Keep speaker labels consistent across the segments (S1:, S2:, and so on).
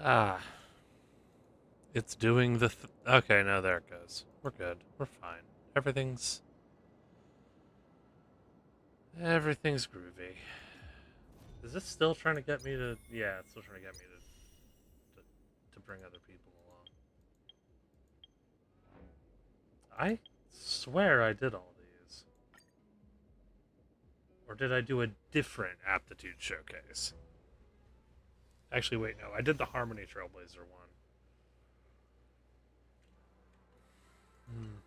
S1: Ah, it's doing the. Okay, no, there it goes. We're good. We're fine. Everything's everything's groovy. Is this still trying to get me to? Yeah, it's still trying to get me to bring other people along. I swear I did all these, or did I do a different aptitude showcase? Actually, wait, no, I did the Harmony Trailblazer one. Hmm.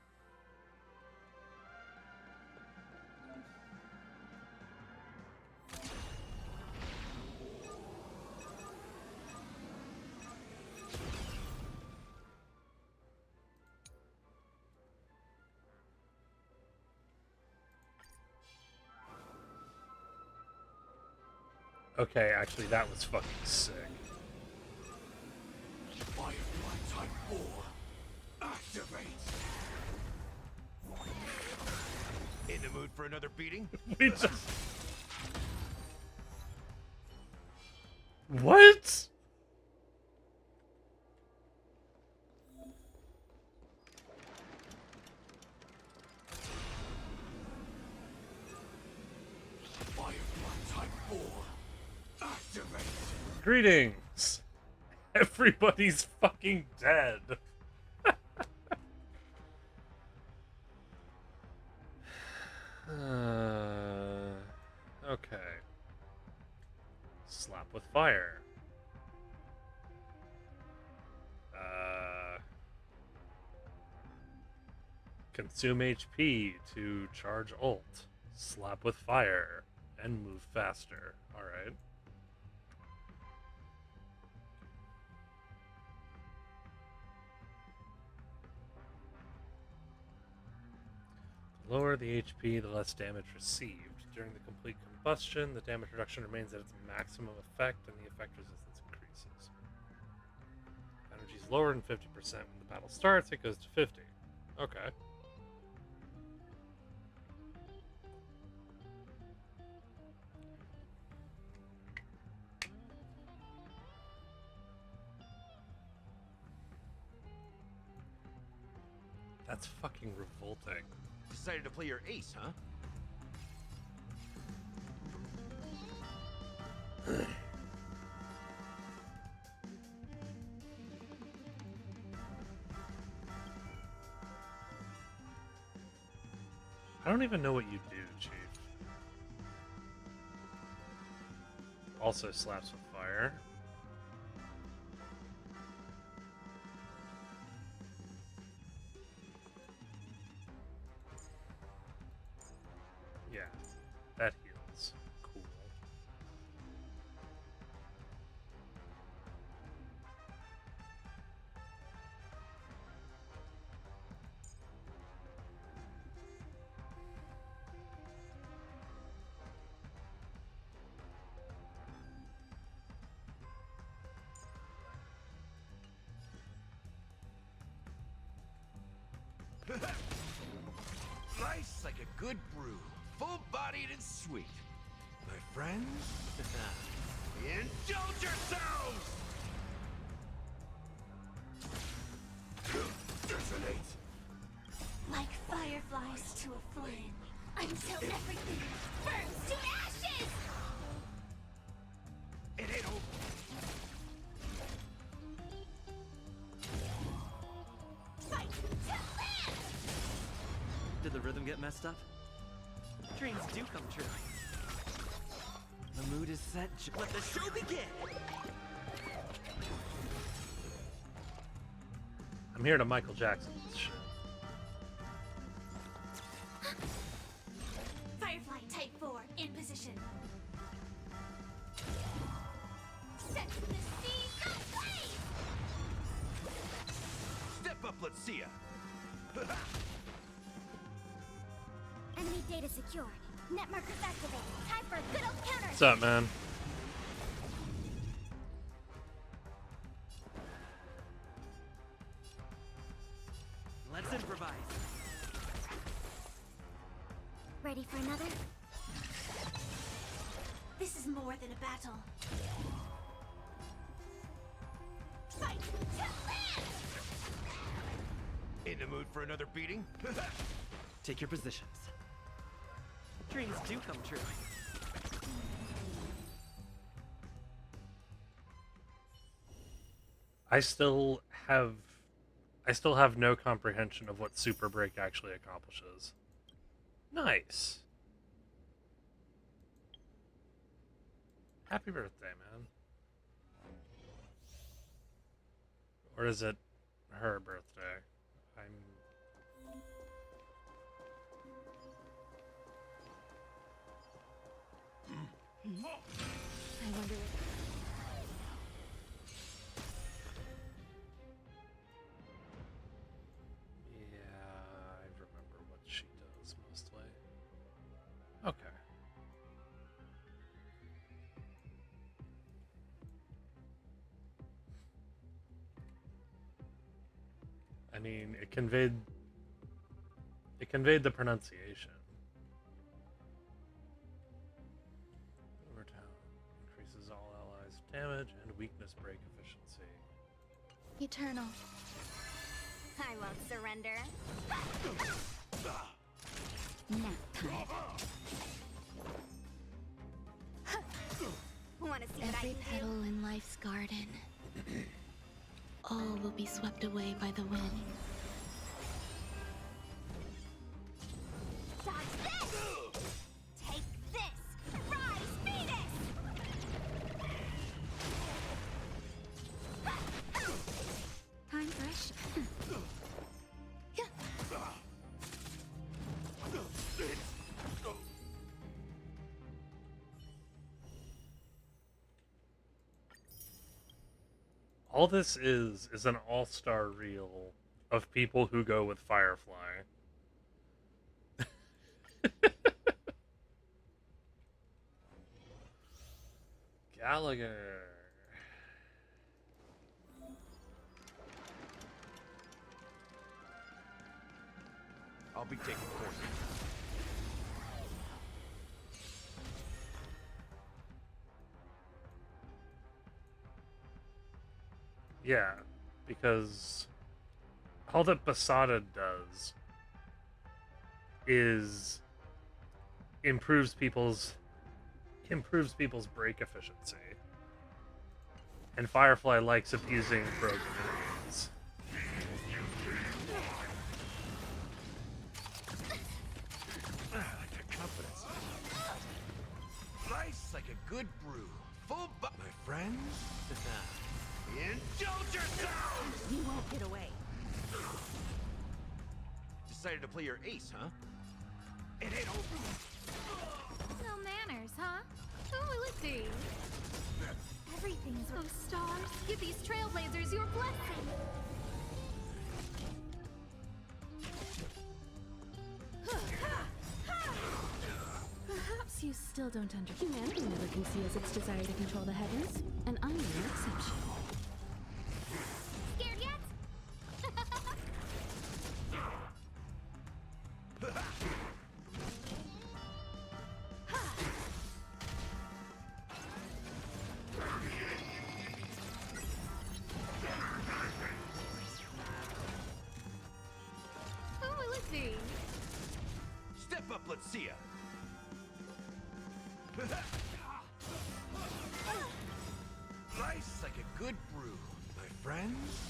S1: Okay, actually, that was fucking sick.
S2: Firefly Type 4. Activate! In the mood for another beating?
S1: We just. What?
S2: Firefly Type 4. Activate!
S1: Greetings. Everybody's fucking dead. Okay. Slap with fire. Uh, consume HP to charge ult. Slap with fire and move faster. Alright. The lower the HP, the less damage received. During the complete combustion, the damage reduction remains at its maximum effect and the effect resistance increases. Energy is lower than 50%. When the battle starts, it goes to 50. Okay. That's fucking revolting.
S2: Decided to play your ace, huh?
S1: I don't even know what you do, Chief. Also slaps with fire. Yeah, that heals. Cool.
S2: Nice like a good brew. Full-bodied and sweet. My friends, indulge yourselves! Detonate.
S3: Like fireflies to a flame, until everything burns to ashes!
S2: It ain't over.
S3: Fight to live!
S4: Did the rhythm get messed up? Dreams do come true. The mood is set. Let the show begin!
S1: I'm here to Michael Jackson this shit.
S3: Firefly Type 4 in position. Set the seas ablaze!
S2: Step up, let's see ya.
S3: Enemy data secured. Net markers activated. Time for a good old counter.
S1: What's up, man?
S4: Let's improvise.
S3: Ready for another? This is more than a battle. Fight to live!
S2: In the mood for another beating?
S4: Take your positions. Dreams do come true.
S1: I still have no comprehension of what Super Break actually accomplishes. Nice. Happy birthday, man. Or is it her birthday?
S3: I wonder if...
S1: Yeah, I remember what she does mostly. Okay. I mean, it conveyed the pronunciation. Overtown increases all allies' damage and weakness break efficiency.
S3: Eternal. I won't surrender. Nap time. Wanna see what I
S5: Every
S3: can
S5: petal in life's garden, all will be swept away by the wind.
S3: do? Dodge this! Take this! Rise, Venus! Time fresh.
S1: All this is an all-star reel of people who go with Firefly. Gallagher.
S2: I'll be taking courses.
S1: Yeah, because all that Basada does is improves people's break efficiency. And Firefly likes abusing broken enemies.
S2: I like that confidence. Nice like a good brew. Full my friends. Indulge yourselves!
S3: You won't get away.
S2: Decided to play your ace, huh? It ain't over.
S3: No manners, huh? Who will it be? Everything's those stars. Give these trailblazers your blessing.
S5: Perhaps you still don't understand. Humanity never conceals its desire to control the heavens, and I'm no exception.
S3: Scared yet? Who will it be?
S2: Step up, let's see ya. Nice like a good brew, my friends.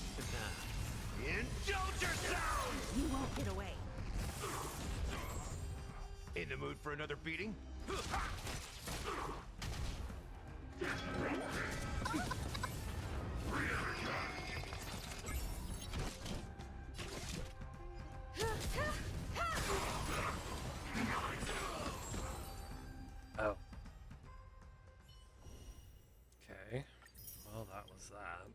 S2: Indulge yourselves!
S3: You won't get away.
S2: In the mood for another beating?
S1: Oh. Okay. Well, that was that.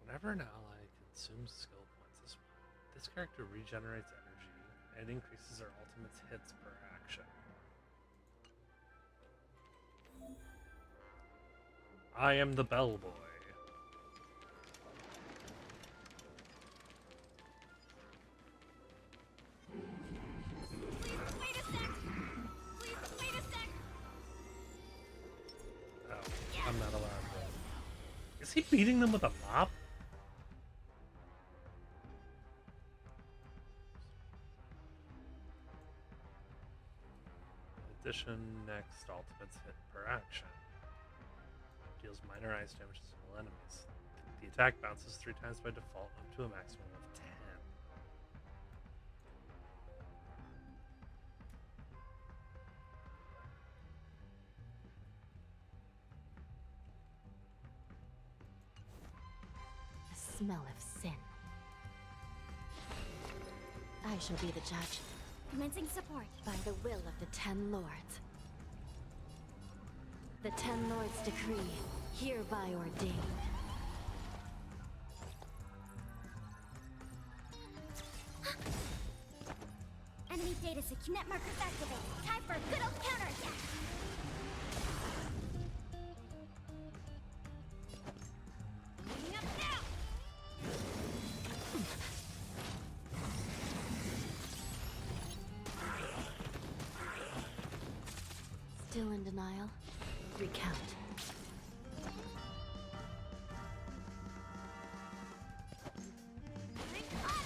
S1: Whenever an ally consumes skill points, this character regenerates energy and increases their ultimate's hits per action. I am the bellboy.
S3: Please wait a sec. Please wait a sec.
S1: Oh, I'm not allowed to. Is he beating them with a mop? Addition next ultimates hit per action. Deals minor ice damage to single enemies. The attack bounces 3 times by default up to a maximum of 10.
S5: The smell of sin. I shall be the judge,
S3: Commencing support.
S5: by the will of the 10 lords. The 10 lords decree, hereby ordain.
S3: Enemy data secure. Net markers activated. Time for a good old counterattack. Moving up now.
S5: Still in denial? Recount.
S3: Think on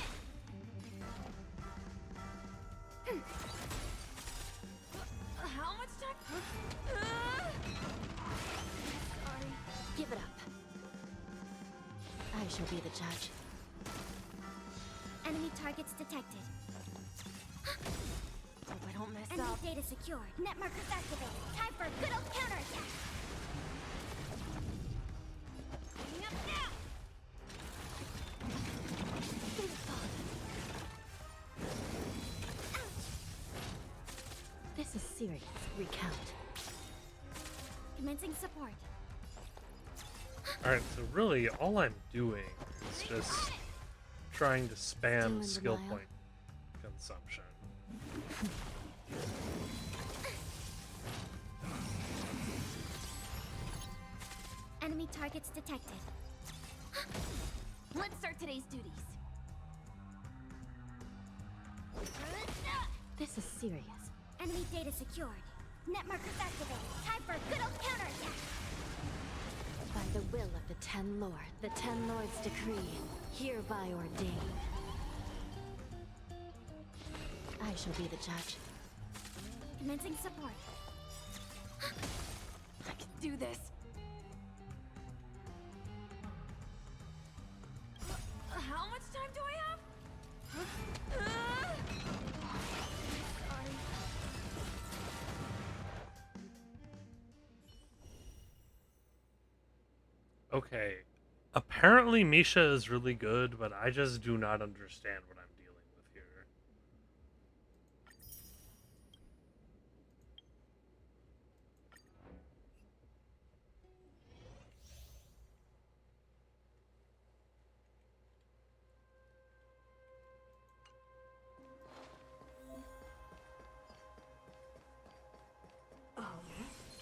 S3: it. How much time? Sorry.
S5: Give it up. I shall be the judge.
S3: Enemy targets detected.
S5: Hope I don't mess
S3: Enemy
S5: up.
S3: data secured. Net markers activated. Time for a good old counterattack. Moving up now.
S5: This is serious. Recount.
S3: Commencing support.
S1: Alright, so really all I'm doing is just trying to
S5: Still
S1: spam
S5: in
S1: skill
S5: denial?
S1: point consumption.
S3: Enemy targets detected. Let's start today's duties.
S5: This is serious.
S3: Enemy data secured. Net markers activated. Time for a good old counterattack.
S5: By the will of the Ten Lord, the Ten Lord's decree, hereby ordained. I shall be the judge.
S3: Commencing support. I can do this. How much time do I have? Sorry.
S1: Okay. Apparently Misha is really good, but I just do not understand what I'm dealing with here.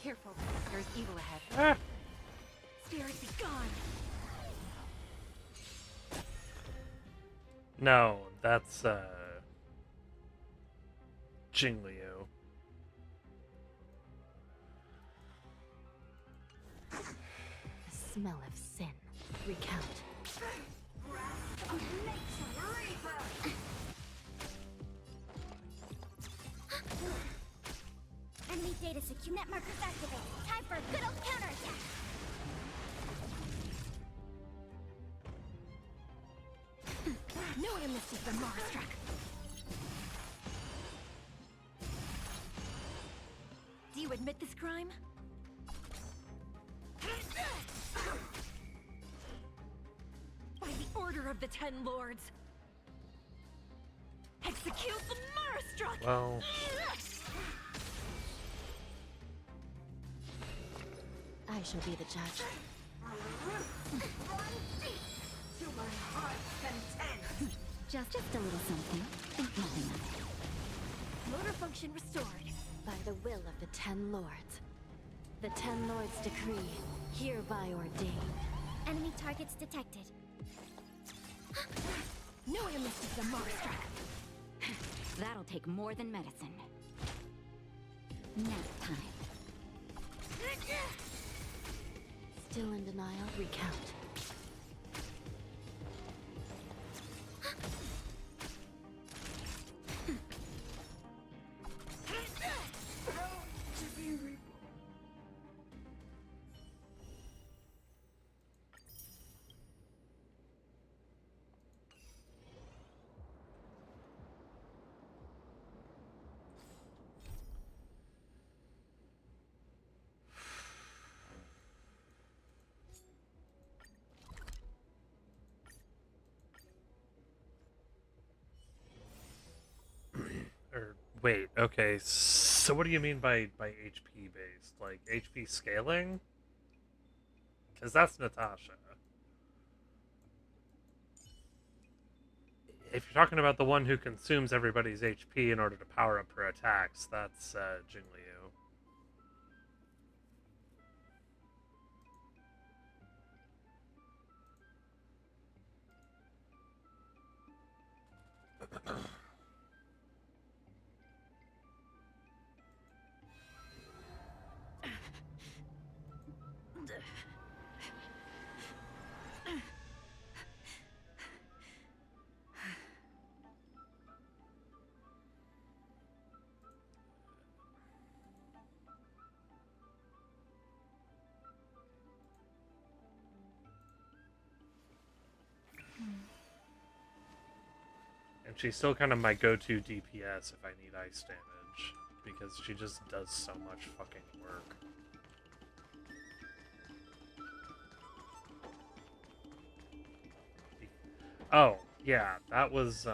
S6: Careful, there's evil ahead.
S1: Ah!
S3: Spirit be gone.
S1: No, that's Jingliu.
S5: The smell of sin. Recount.
S3: Enemy data secure. Net markers activated. Time for a good old counterattack. No one misses the Marstruck. Do you admit this crime?
S6: By the order of the Ten Lords, execute the Marastruck!
S1: Well,
S5: I shall be the judge.
S3: Just a little something. Think nothing of it.
S6: Motor function restored.
S5: By the will of the Ten Lords, the Ten Lords decree, hereby ordained.
S3: Enemy targets detected.
S6: No one misses the Marastruck.
S3: That'll take more than medicine. Nap time.
S5: Still in denial? Recount.
S1: wait, okay, so what do you mean by HP based? Like HP scaling? Because that's Natasha. If you're talking about the one who consumes everybody's HP in order to power up her attacks, that's Jingliu. And she's still kind of my go-to DPS if I need ice damage, because she just does so much fucking work. Oh, yeah, that was,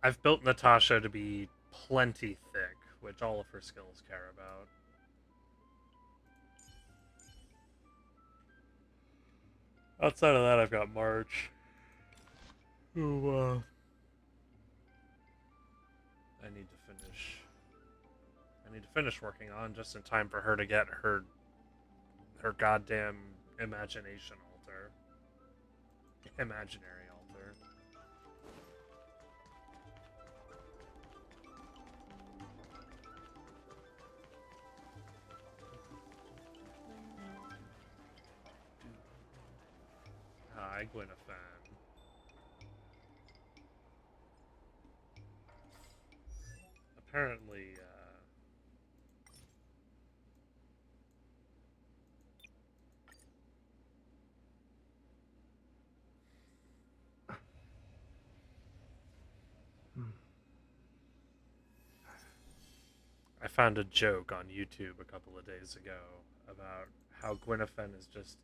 S1: I've built Natasha to be plenty thick, which all of her skills care about. Outside of that, I've got March, who, I need to finish I need to finish working on just in time for her to get her goddamn imagination altar. Imaginary altar. Hi, Gwenfan. Apparently, I found a joke on YouTube a couple of days ago about how Gwenfan is just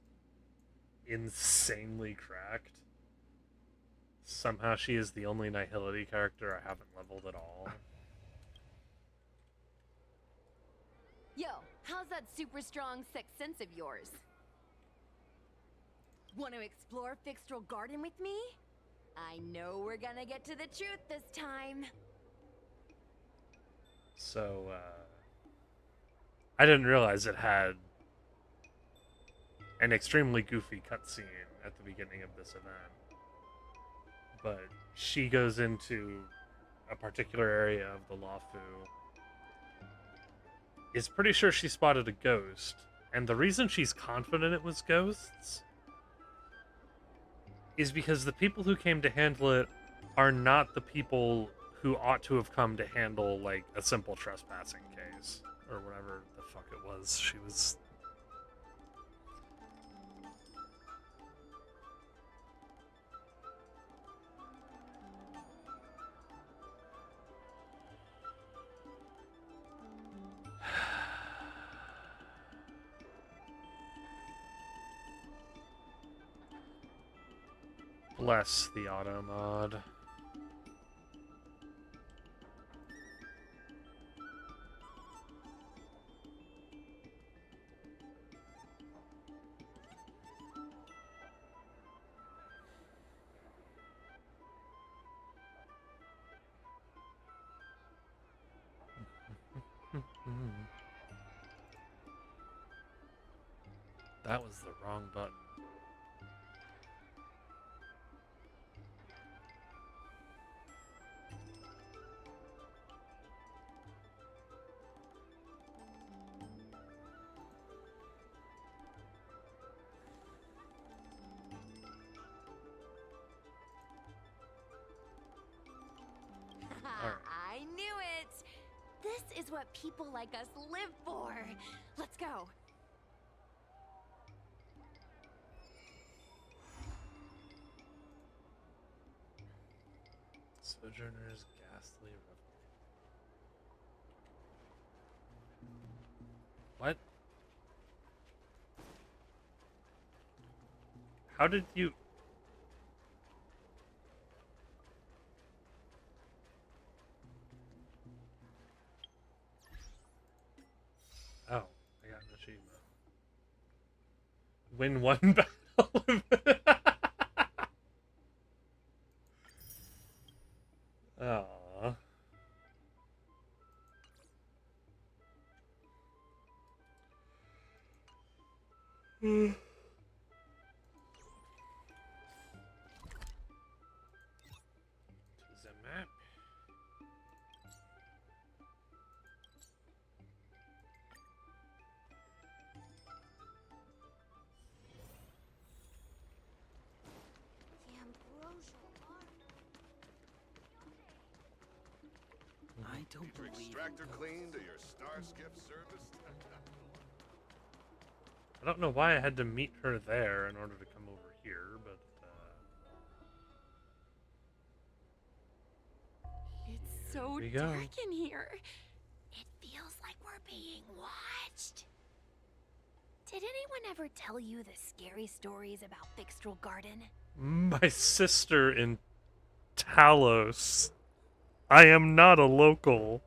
S1: insanely cracked. Somehow she is the only Nihility character I haven't leveled at all.
S6: Yo, how's that super strong sixth sense of yours? Want to explore Fixtral Garden with me? I know we're gonna get to the truth this time.
S1: So, I didn't realize it had an extremely goofy cutscene at the beginning of this event. But she goes into a particular area of the Luofu, is pretty sure she spotted a ghost, and the reason she's confident it was ghosts is because the people who came to handle it are not the people who ought to have come to handle, like, a simple trespassing case, or whatever the fuck it was she was... Bless the auto mod. That was the wrong button.
S6: I knew it! This is what people like us live for. Let's go.
S1: Sojourner's ghastly What? How did you... Oh, I got an achievement. Win one battle. Aww. To the map.
S3: The ambrosial armor.
S4: I don't
S7: Need your
S4: believe
S7: extractor
S4: in
S7: cleaned or your star skiff serviced?
S1: I don't know why I had to meet her there in order to come over here, but
S6: It's so
S1: we go.
S6: dark in here. It feels like we're being watched. Did anyone ever tell you the scary stories about Fixtral Garden?
S1: My sister in Talos. I am not a local.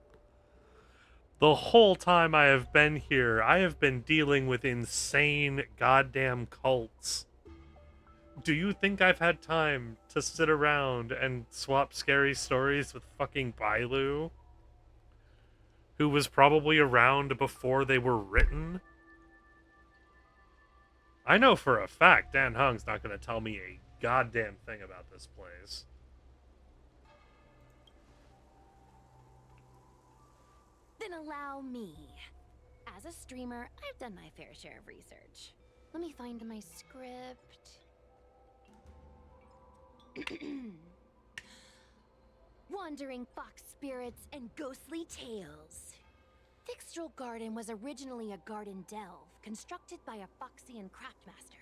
S1: The whole time I have been here, I have been dealing with insane goddamn cults. Do you think I've had time to sit around and swap scary stories with fucking Bailu? who was probably around before they were written. I know for a fact Dan Hung's not going to tell me a goddamn thing about this place.
S6: Then allow me. As a streamer, I've done my fair share of research. Let me find my script. Wandering fox spirits and ghostly tales. Fixtral Garden was originally a garden delve constructed by a Foxian craftmaster.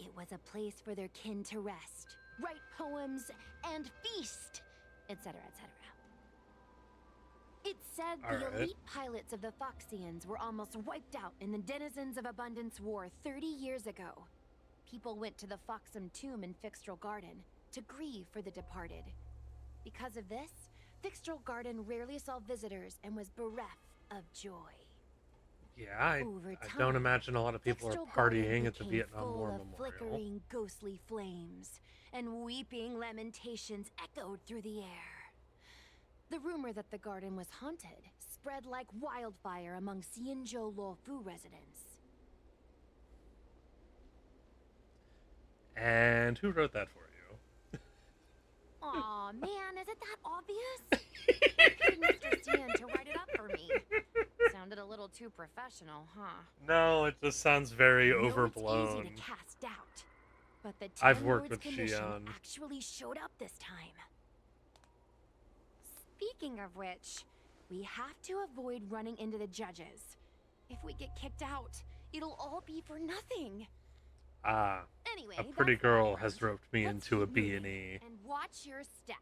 S6: It was a place for their kin to rest, write poems, and feast, etc., etc. It said the
S1: Alright.
S6: elite pilots of the Foxians were almost wiped out in the Denizens of Abundance War 30 years ago. People went to the Foxham Tomb in Fixtral Garden to grieve for the departed. Because of this, Fixtral Garden rarely saw visitors and was bereft of joy.
S1: Yeah, I
S6: Over
S1: don't
S6: time,
S1: imagine a lot of people
S6: Fixtral
S1: are
S6: Garden
S1: partying at the
S6: became
S1: Vietnam
S6: full
S1: War
S6: of
S1: Memorial.
S6: flickering, ghostly flames, and weeping lamentations echoed through the air. The rumor that the garden was haunted spread like wildfire among Xianzhou Luofu residents.
S1: And who wrote that for you?
S6: Aw, man, is it that obvious? I paid Mr. Xian to write it up for me. Sounded a little too professional, huh?
S1: No, it just sounds very
S6: I know
S1: overblown.
S6: It's easy to cast doubt, but the
S1: I've
S6: Ten
S1: worked
S6: Lords
S1: with
S6: Commission
S1: Xian.
S6: actually showed up this time. Speaking of which, we have to avoid running into the judges. If we get kicked out, it'll all be for nothing.
S1: Ah,
S6: Anyway,
S1: a pretty
S6: that's what I
S1: girl
S6: learned.
S1: has roped me
S6: Let's
S1: into a
S6: keep moving,
S1: B&E.
S6: and watch your step.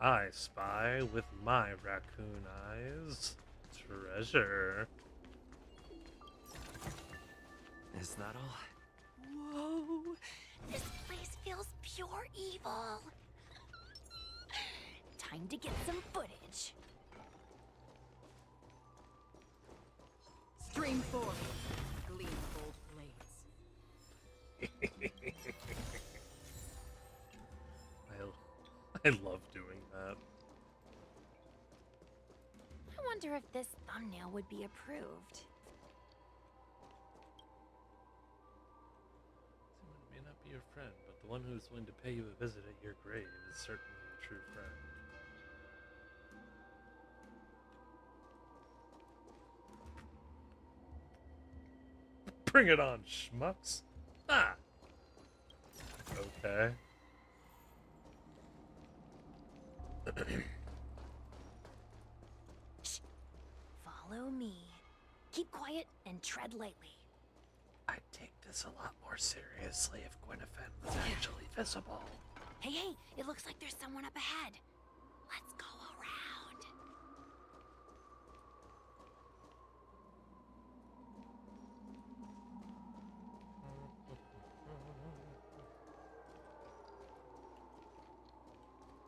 S1: I spy with my raccoon eyes treasure.
S4: Is that all?
S6: Whoa! This place feels pure evil. Time to get some footage.
S8: Stream 4. Gleam of old blades.
S1: I love doing that.
S6: I wonder if this thumbnail would be approved.
S1: Someone may not be your friend, but the one who is willing to pay you a visit at your grave is certainly a true friend. Bring it on, schmucks. Ah! Okay.
S6: Shh. Follow me. Keep quiet and tread lightly.
S1: I'd take this a lot more seriously if Gwynnefin was actually visible.
S6: Hey, hey, it looks like there's someone up ahead. Let's go around.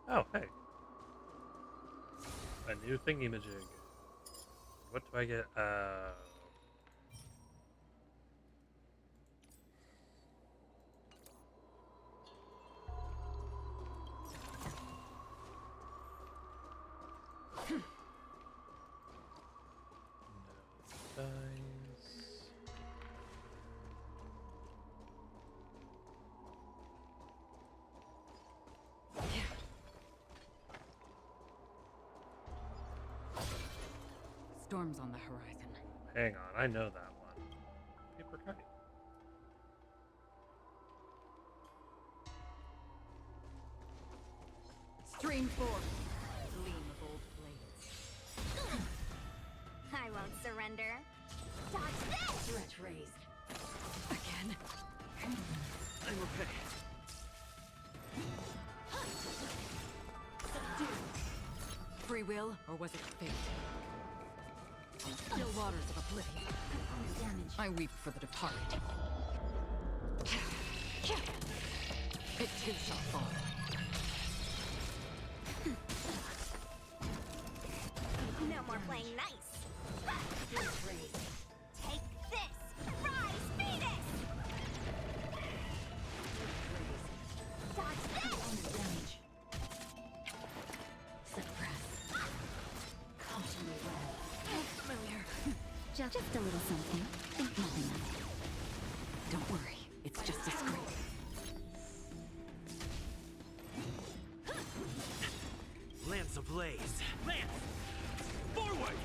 S1: Oh, hey. A new thingy-majig. What do I get? No dice.
S8: Storms on the horizon.
S1: Hang on, I know that one. Paper kite.
S8: Stream 4. Gleam of old blades.
S3: I won't surrender. Dodge this!
S8: Stretch raised. Again.
S4: I'm okay.
S8: Free will, or was it fate? Still waters of oblivion.
S3: Damage.
S8: I weep for the departed. It too shall fall.
S6: playing nice. Take this! Rise, Venus! Dodge this!
S8: Damage. Suppress. Come to me well. Familiar.
S3: Just a little something. Think nothing of it.
S8: Don't worry, it's just a scrape.
S4: Lance ablaze. Lance! Forward!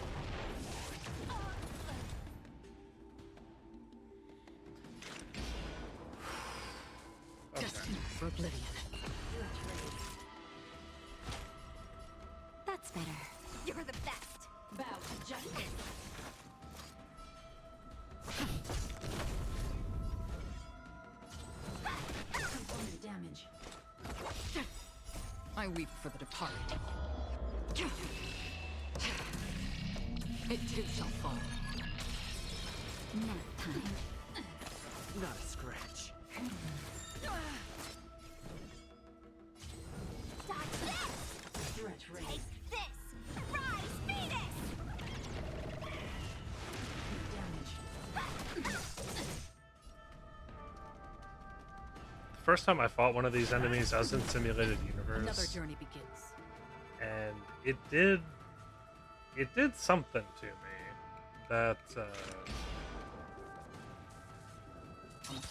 S8: Destined for oblivion.
S6: That's better. You're the best.
S8: Bow to justice. Component damage. I weep for the departed. It too shall fall.
S3: Nap time.
S4: Not a scratch.
S6: Dodge this!
S8: Stretch race.
S6: Take this! Rise, Venus!
S8: Damage.
S1: The first time I fought one of these enemies, I was in Simulated
S8: Another
S1: Universe,
S8: journey begins.
S1: and it did something to me that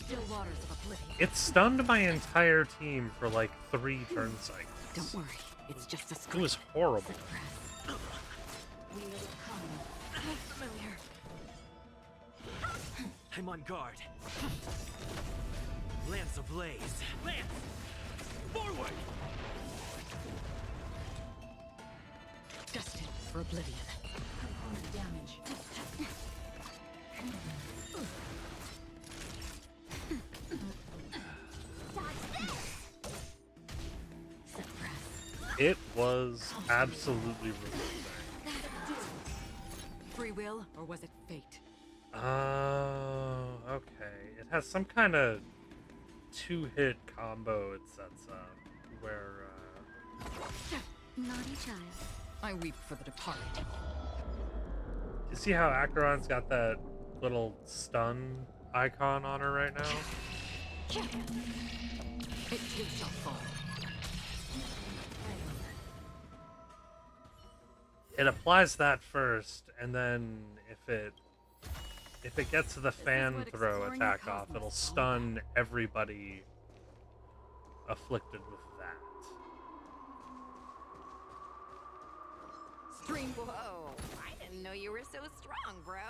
S8: Still waters of oblivion.
S1: it stunned my entire team for like 3 turn cycles.
S8: Don't worry, it's just a
S1: It
S8: scrape.
S1: was horrible.
S8: Suppress. We will come. Familiar.
S4: I'm on guard. Lance ablaze. Lance! Forward!
S8: Destined for oblivion. Component damage.
S6: Dodge this!
S8: Suppress.
S1: It was absolutely relieving.
S8: Free will, or was it fate?
S1: Oh, okay. It has some kind of 2-hit combo it sets up where
S3: Naughty child.
S8: I weep for the departed.
S1: you see how Acheron's got that little stun icon on her right now?
S8: It too shall fall.
S1: It applies that first, and then if it gets the fan
S8: what
S1: throw
S8: exploring
S1: attack
S8: the
S1: off,
S8: cosmos
S1: it'll
S8: is all
S1: stun everybody afflicted with that.
S8: Stream.
S6: Whoa, I didn't know you were so strong, bro.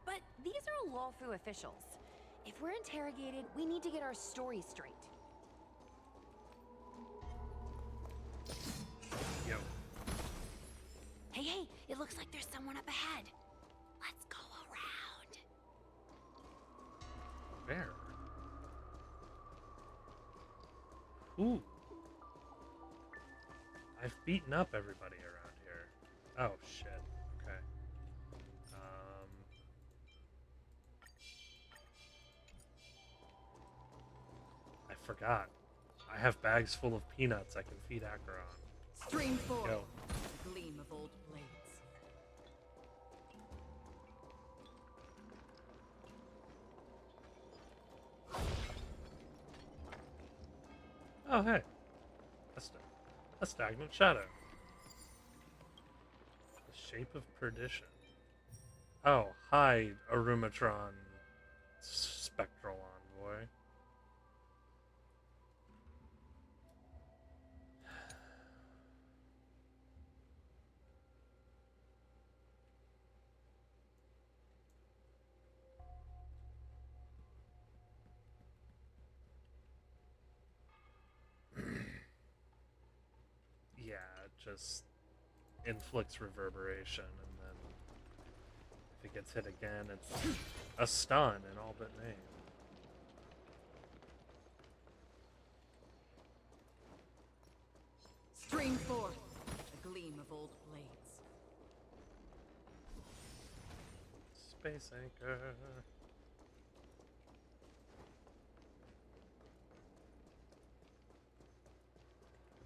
S6: But these are Lawfu officials. If we're interrogated, we need to get our story straight.
S1: Yo.
S6: Hey, it looks like there's someone up ahead. Let's go around.
S1: Where? Ooh. I've beaten up everybody around here. Oh, shit. Okay. I forgot. I have bags full of peanuts I can feed Acheron.
S8: Stream 4.
S1: Go.
S8: Gleam of old blades.
S1: Oh, hey. A stagnant shadow. The shape of perdition. Oh, hi, Arumatron spectral envoy. Yeah, it just inflicts reverberation, and then if it gets hit again, it's a stun in all but name.
S8: Stream 4. A gleam of old blades.
S1: Space Anchor.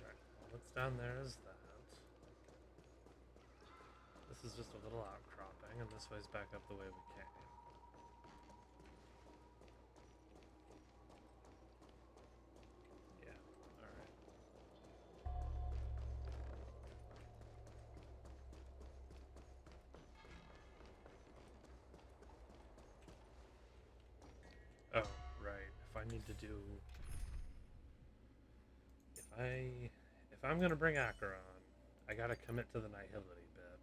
S1: Right, what's down there is that. This This is just a little outcropping, and this way's back up the way we came. Yeah, alright. Oh, right. If I need to do... If I'm gonna bring Acheron, I gotta commit to the Nihility bit.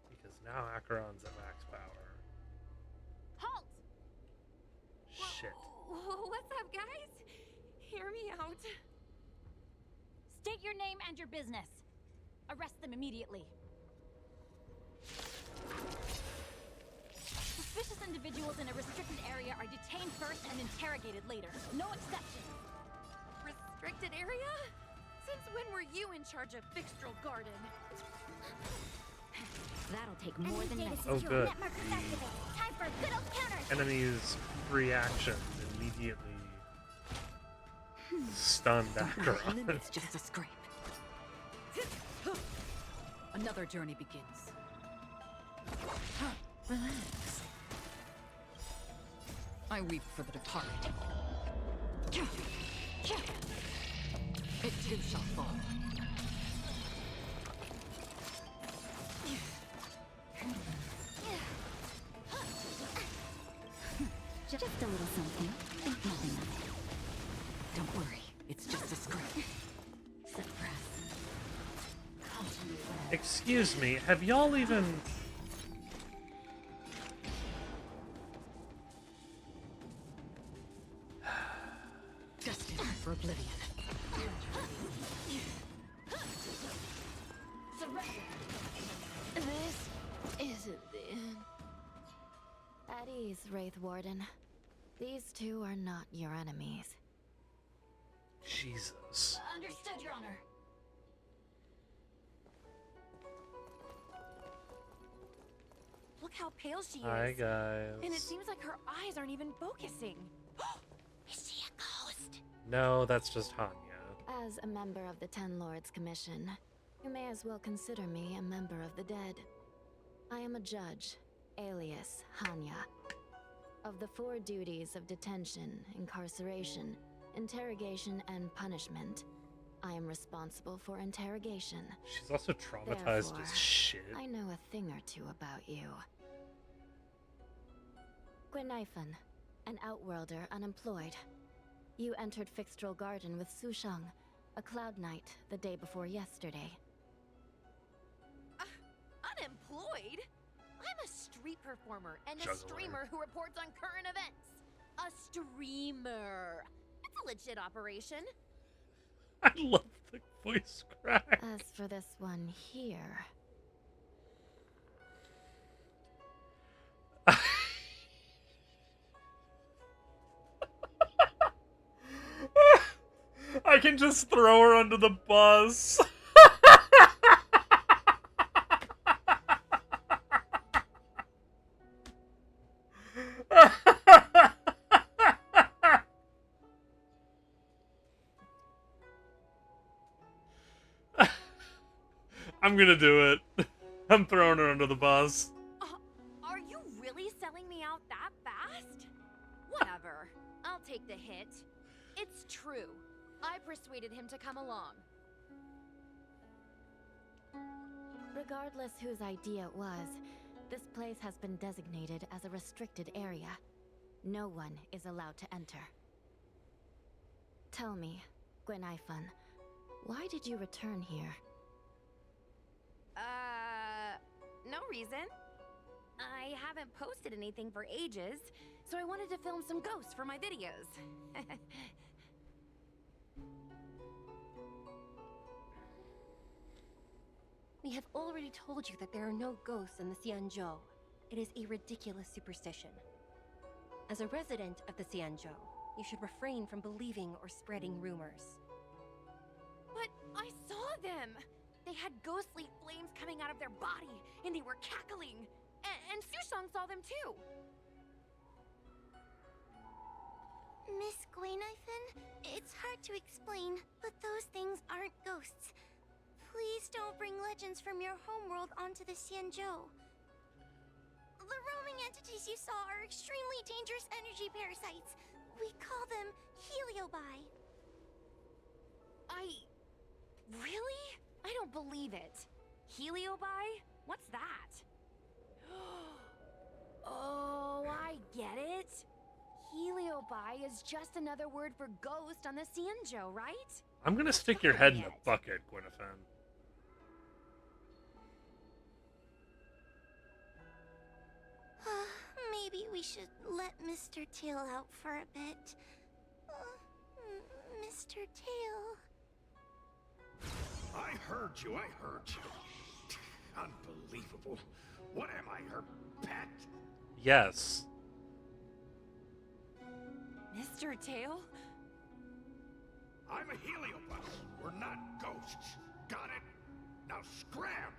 S1: Because now Acheron's at max power.
S6: Halt!
S1: Shit.
S6: What's up, guys? Hear me out. State your name and your business. Arrest them immediately. Suspicious individuals in a restricted area are detained first and interrogated later. No exceptions. Restricted area? Since when were you in charge of Fixtral Garden? That'll take more than minutes.
S1: Oh, good.
S3: Time for good old counters.
S1: Enemies' reaction immediately stunned Acheron.
S8: It's just a scrape. Another journey begins. Relax. I weep for the departed. It too shall fall.
S3: Just a little something. Think nothing of it.
S8: Don't worry, it's just a scrape.
S3: Suppress.
S1: Excuse me, have y'all even...
S8: Destined for oblivion.
S6: This isn't the end.
S5: At ease, Wraith Warden. These two are not your enemies.
S1: Jesus.
S6: Understood, Your Honor. Look how pale she is.
S1: Hi, guys.
S6: And it seems like her eyes aren't even focusing. Is she a ghost?
S1: No, that's just Hanya.
S5: As a member of the Ten Lords Commission, you may as well consider me a member of the dead. I am a judge, alias Hanya. Of the 4 duties of detention, incarceration, interrogation, and punishment, I am responsible for interrogation.
S1: She's also traumatized
S5: Therefore,
S1: as shit.
S5: I know a thing or two about you. Gwenifan, an outworlder unemployed. You entered Fixtral Garden with Sushang, a cloud knight, the day before yesterday.
S6: Unemployed? I'm a street performer and a
S1: Juggler.
S6: streamer who reports on current events. A streamer. It's a legit operation.
S1: I love the voice crack.
S5: As for this one here,
S1: I can just throw her under the bus. I'm gonna do it. I'm throwing her under the bus.
S6: Are you really selling me out that fast? Whatever. I'll take the hit. It's true. I persuaded him to come along.
S5: regardless whose idea it was, this place has been designated as a restricted area. No one is allowed to enter. Tell me, Gwenifan, why did you return here?
S6: No reason. I haven't posted anything for ages, so I wanted to film some ghosts for my videos. We have already told you that there are no ghosts in the Xianzhou. It is a ridiculous superstition. As a resident of the Xianzhou, you should refrain from believing or spreading rumors. But I saw them! They had ghostly flames coming out of their body, and they were cackling! And Sushang saw them too!
S3: Miss Gwaynifin, it's hard to explain, but those things aren't ghosts. Please don't bring legends from your homeworld onto the Xianzhou. The roaming entities you saw are extremely dangerous energy parasites. We call them Heliobi.
S6: Really? I don't believe it. Heliobi? What's that? Oh, I get it. Heliobi is just another word for ghost on the Xianzhou, right?
S1: I'm gonna stick your head in a bucket, Gwynethon.
S3: Maybe we should let Mr. Tail out for a bit. Mr. Tail.
S2: I heard you. Unbelievable. What am I, her pet?
S1: Yes.
S6: Mr. Tail?
S2: I'm a Heliobus. We're not ghosts. Got it? Now scram!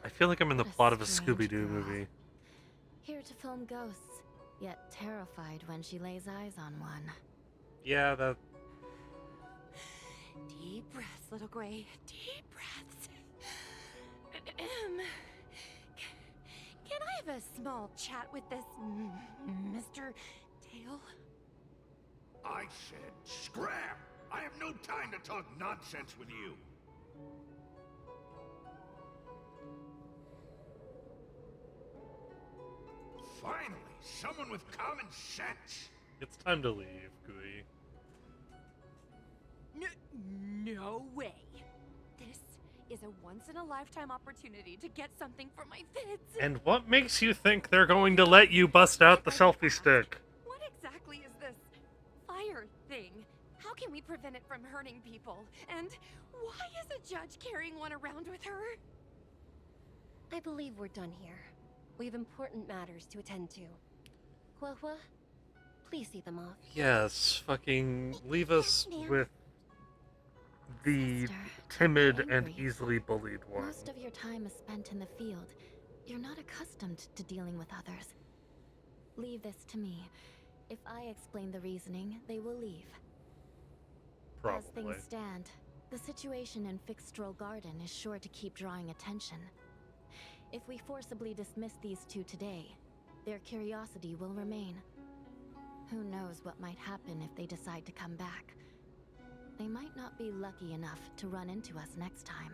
S1: I feel like I'm in the
S5: What a
S1: plot of a
S5: strange
S1: Scooby-Doo
S5: girl.
S1: movie.
S5: Here to film ghosts, yet terrified when she lays eyes on one.
S1: Yeah, that...
S6: Deep breaths, little Gray. Deep breaths. Can I have a small chat with this Mr. Tail?
S2: I said scram! I have no time to talk nonsense with you. Finally, someone with common sense.
S1: It's time to leave, Gooey.
S6: No way. This is a once-in-a-lifetime opportunity to get something for my vids.
S1: And what makes you think they're going to let you bust out the selfie stick?
S6: What exactly is this fire thing? How can we prevent it from hurting people? And why is a judge carrying one around with her?
S9: I believe we're done here. We have important matters to attend to. Huahua, please see them off.
S1: Yes, fucking leave us
S3: Yes, ma'am.
S1: with the
S5: Sister,
S1: timid
S5: don't be
S1: and
S5: angry.
S1: easily bullied one.
S5: Most of your time is spent in the field. You're not accustomed to dealing with others. Leave this to me. If I explain the reasoning, they will leave. As
S1: Probably.
S5: things stand, the situation in Fixstrol Garden is sure to keep drawing attention. If we forcibly dismiss these two today, their curiosity will remain. Who knows what might happen if they decide to come back. They might not be lucky enough to run into us next time.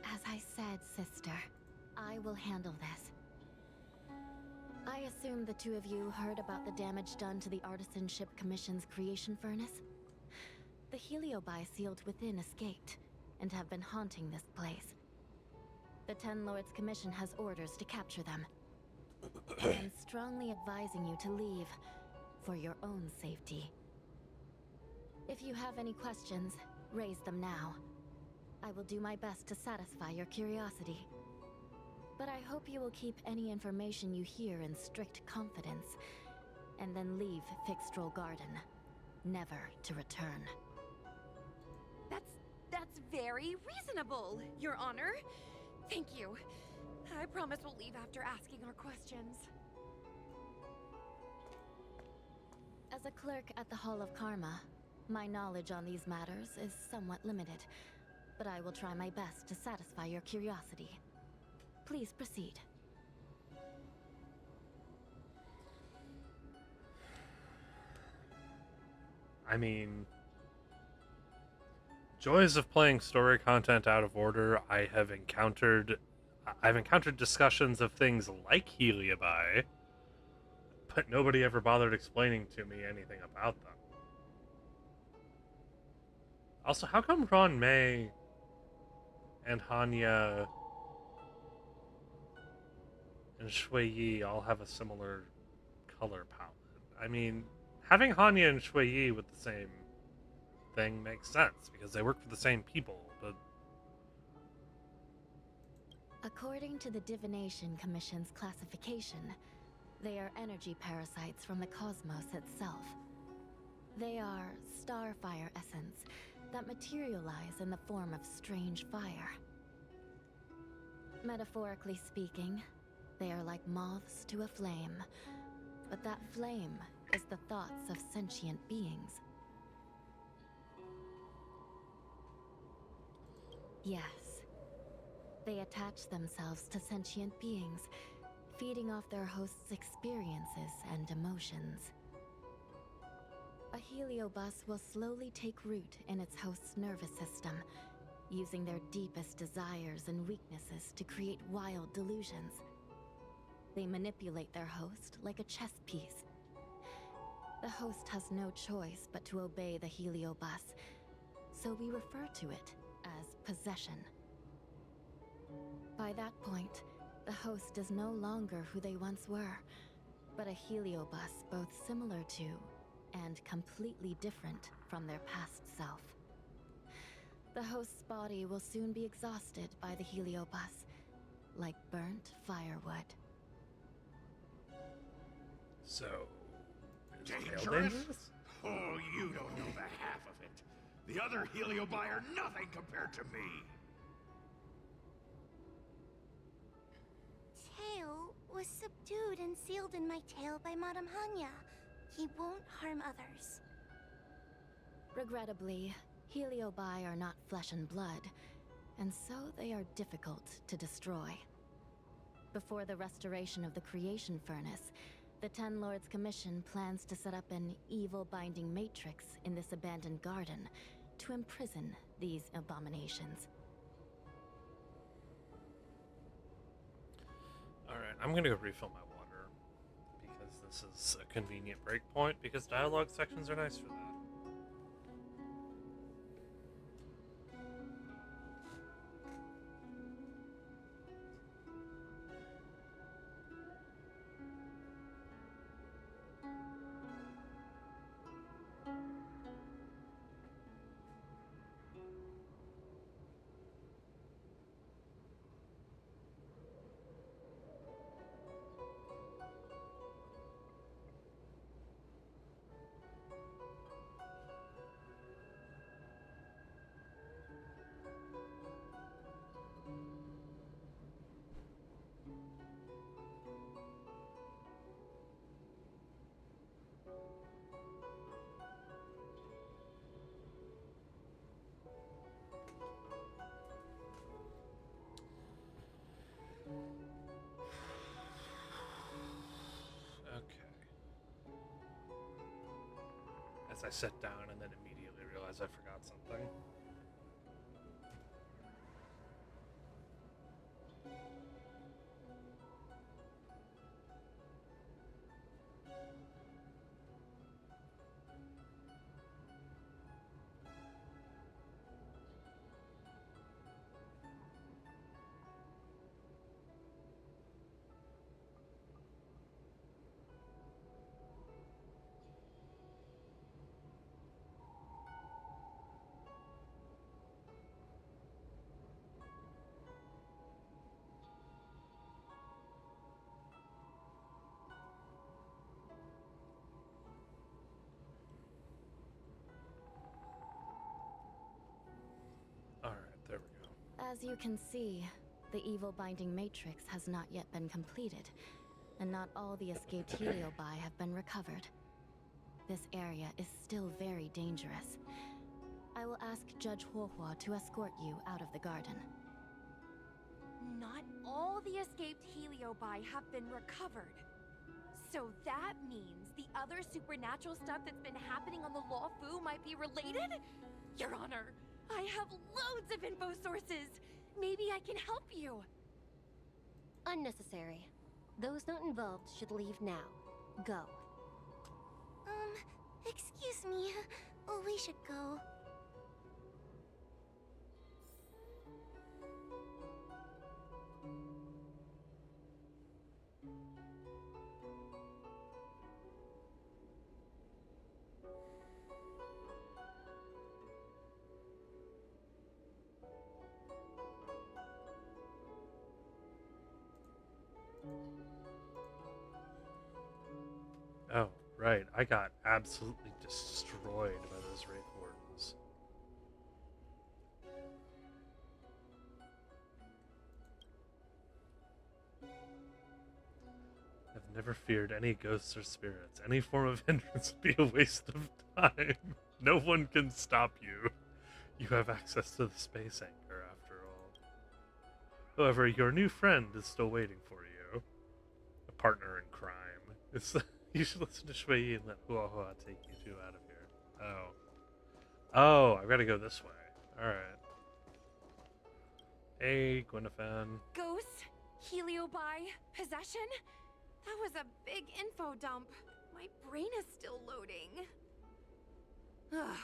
S5: As I said, sister, I will handle this. I assume the two of you heard about the damage done to the Artisanship Commission's creation furnace? The Heliobi sealed within escaped, and have been haunting this place. The Ten Lords Commission has orders to capture them. I am strongly advising you to leave, for your own safety. If you have any questions, raise them now. I will do my best to satisfy your curiosity. But I hope you will keep any information you hear in strict confidence, and then leave Fixstrol Garden, never to return.
S6: That's very reasonable, Your Honor. Thank you. I promise we'll leave after asking our questions.
S5: As a clerk at the Hall of Karma, my knowledge on these matters is somewhat limited, but I will try my best to satisfy your curiosity. Please proceed.
S1: I mean, joys of playing story content out of order. I've encountered discussions of things like Heliobi, but nobody ever bothered explaining to me anything about them. Also, how come Ron May and Hanya and Shui Yi all have a similar color palette? I mean, having Hanya and Shui Yi with the same thing makes sense because they work for the same people, but
S5: According to the Divination Commission's classification, they are energy parasites from the cosmos itself. They are starfire essence that materialize in the form of strange fire. Metaphorically speaking, they are like moths to a flame, but that flame is the thoughts of sentient beings. Yes, they attach themselves to sentient beings, feeding off their host's experiences and emotions. A heliobus will slowly take root in its host's nervous system, using their deepest desires and weaknesses to create wild delusions. They manipulate their host like a chess piece. The host has no choice but to obey the heliobus, so we refer to it as possession. By that point, the host is no longer who they once were, but a heliobus both similar to and completely different from their past self. The host's body will soon be exhausted by the heliobus, like burnt firewood.
S1: So, is Tail
S2: Dangerous?
S1: dangerous?
S2: Oh, you don't know the half of it. The other Heliobi are nothing compared to me.
S3: Tail was subdued and sealed in my tail by Madame Hanya. He won't harm others.
S5: Regrettably, Heliobi are not flesh and blood, and so they are difficult to destroy. Before the restoration of the Creation Furnace, the Ten Lords Commission plans to set up an evil binding matrix in this abandoned garden to imprison these abominations.
S1: Alright, I'm gonna go refill my water, because this is a convenient break point, because dialogue sections are nice for that. As I sat down and then immediately realized I forgot something. Alright, there we go.
S5: As you can see, the evil binding matrix has not yet been completed, and not all the escaped Heliobi have been recovered. This area is still very dangerous. I will ask Judge Huohua to escort you out of the garden.
S6: Not all the escaped Heliobi have been recovered. So that means the other supernatural stuff that's been happening on the Luofu might be related? Your Honor, I have loads of info sources. Maybe I can help you.
S9: Unnecessary. Those not involved should leave now. Go.
S3: Excuse me. Oh, we should go.
S1: Oh, Right, I got absolutely destroyed by those Wraith Wardens. I've never feared any ghosts or spirits. Any form of hindrance would be a waste of time. No one can stop you. You have access to the space anchor, after all. However, your new friend is still waiting for you. A partner in crime. You should listen to Shui and let Hua Hua take you two out of here. Oh. Oh, I've got to go this way. Alright. Hey, Gwyneth.
S6: Ghosts? Heliobi? Possession? That was a big info dump. My brain is still loading. Oh,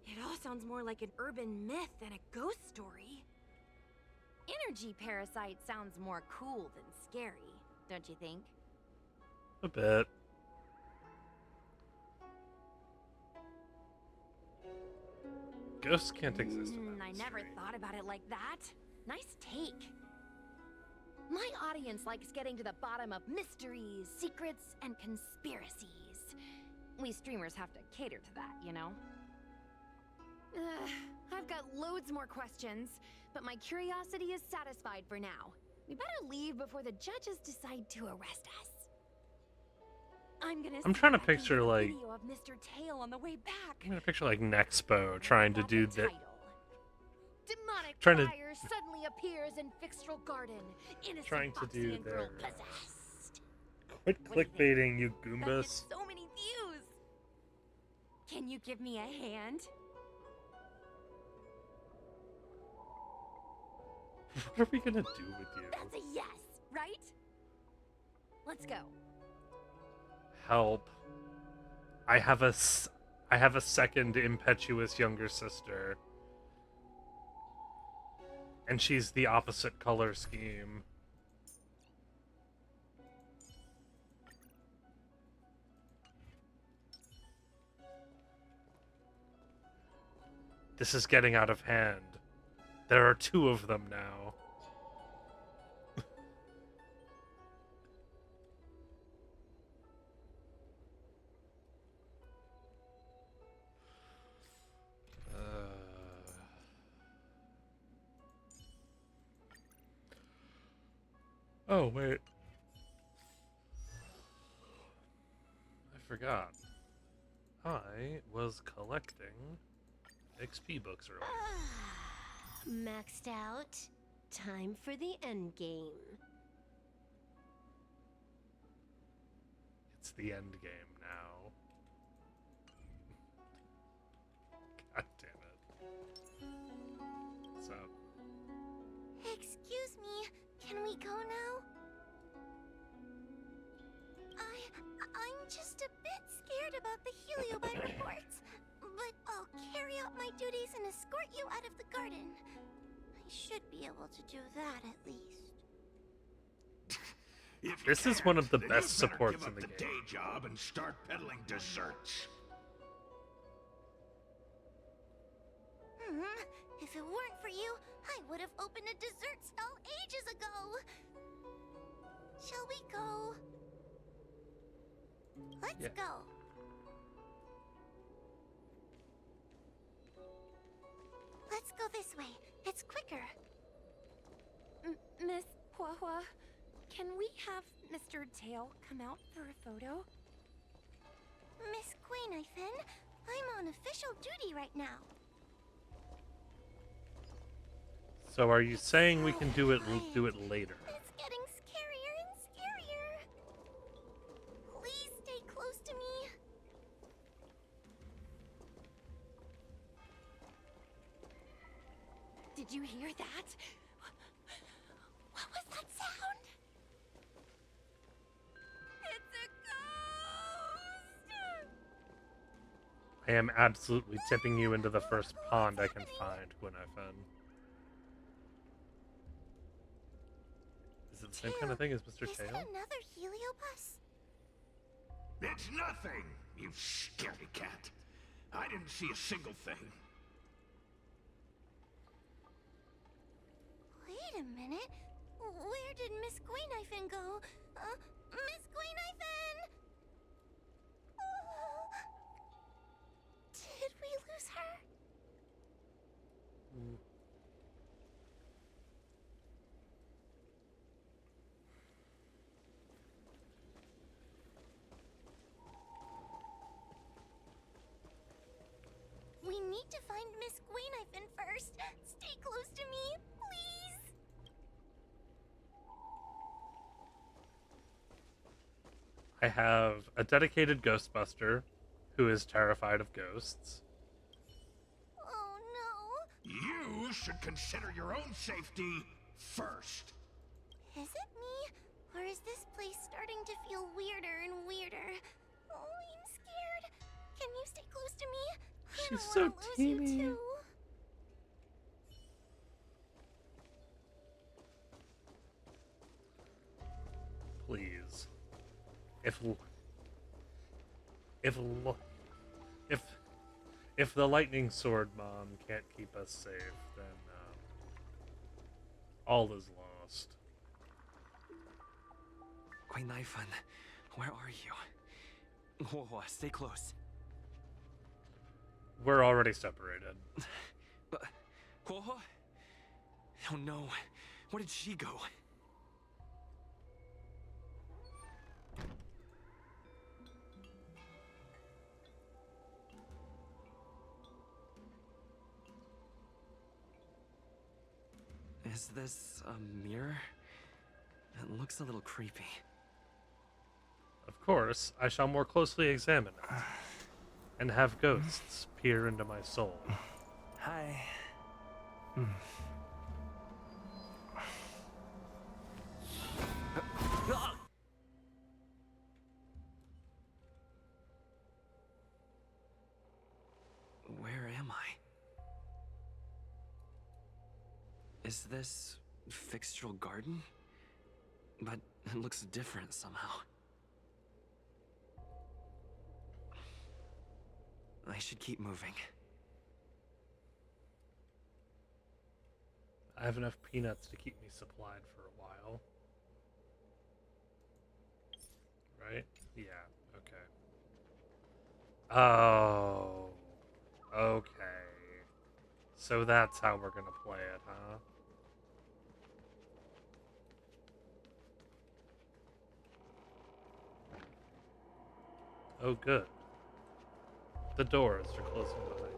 S6: it all sounds more like an urban myth than a ghost story. Energy parasite sounds more cool than scary, don't you think?
S1: A bit. Ghosts can't exist without
S6: I never
S1: mystery.
S6: thought about it like that. Nice take. My audience likes getting to the bottom of mysteries, secrets, and conspiracies. We streamers have to cater to that, you know? I've got loads more questions, but my curiosity is satisfied for now. We better leave before the judges decide to arrest us.
S1: I'm trying to picture, like...
S6: video of Mr. Tail on the way back.
S1: I'm gonna picture, like, Nexpo trying to
S6: Got
S1: do
S6: the
S1: that.
S6: title. Demonic
S1: Trying to-
S6: fire suddenly appears in Fixtral Garden. Innocent
S1: Trying to do
S6: Foxian girl
S1: their,
S6: possessed.
S1: Quit
S6: What do you think?
S1: clickbaiting, you
S6: That
S1: Goombas.
S6: gets so many views. Can you give me a hand?
S1: What are we gonna do with you?
S6: That's a yes, right? Let's go.
S1: Help. I have a second impetuous younger sister. And she's the opposite color scheme. This is getting out of hand. There are two of them now. Oh, wait. I forgot. I was collecting XP books earlier.
S9: Maxed out. Time for the end game.
S1: It's the end game now. God damn it. What's up?
S3: Excuse me, can we go now? I'm just a bit scared about the Heliobi reports, but I'll carry out my duties and escort you out of the garden. I should be able to do that at least.
S2: If you
S1: This is
S2: can't,
S1: one of the
S2: then
S1: best
S2: you better
S1: supports
S2: give
S1: in
S2: up
S1: the
S2: the
S1: game.
S2: day job and start peddling desserts.
S3: If it weren't for you, I would have opened a dessert stall ages ago. Shall we go? Let's
S1: Yeah.
S3: go. Let's go this way. It's quicker.
S6: Miss Hua Hua, can we have Mr. Tail come out for a photo?
S3: Miss Quainifin, I'm on official duty right now.
S1: So are you saying we can do it later?
S3: It's getting scarier and scarier. Please stay close to me.
S6: Did you hear that? What was that sound? It's a ghost!
S1: I am absolutely tipping you into the first pond I can find, Gwyneth. Is it the same kind of thing as Mr.
S3: Is
S1: Tail?
S3: that another Heliobus?
S2: It's nothing, you scaredy cat. I didn't see a single thing.
S3: Wait a minute. Where did Miss Quainifin go? Miss Quainifin! Miss Gwaynifin first. Stay close to me, please.
S1: I have a dedicated Ghostbuster who is terrified of ghosts.
S3: Oh no.
S2: You should consider your own safety first.
S3: Is it me? Or is this place starting to feel weirder and weirder? Oh, I'm scared. Can you stay close to me? I
S1: She's
S3: don't
S1: so
S3: wanna lose
S1: teeny.
S3: you too.
S1: Please. If the lightning sword mom can't keep us safe, then all is lost.
S4: Gwaynifin, where are you? Whoa, stay close.
S1: We're already separated.
S4: Whoa? Oh no, where did she go? Is this a mirror? It looks a little creepy.
S1: Of course, I shall more closely examine it, and have ghosts peer into my soul.
S4: Hi. Where am I? Is this Fixtral Garden? But it looks different somehow. I should keep moving.
S1: I have enough peanuts to keep me supplied for a while. Right? Yeah, okay. Oh. Okay. So that's how we're gonna play it, huh? Oh, good. The doors are closing behind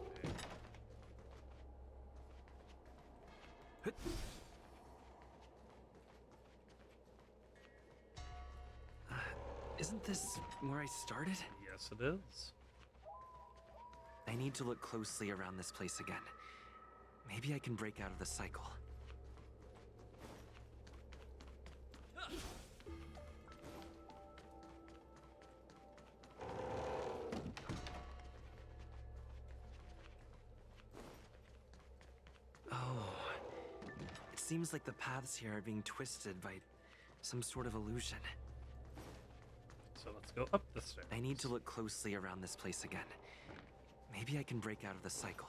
S1: me.
S4: Isn't this where I started?
S1: Yes, it is.
S4: I need to look closely around this place again. Maybe I can break out of the cycle. Oh, it seems like the paths here are being twisted by some sort of illusion.
S1: So let's go up the stairs.
S4: I need to look closely around this place again. Maybe I can break out of the cycle.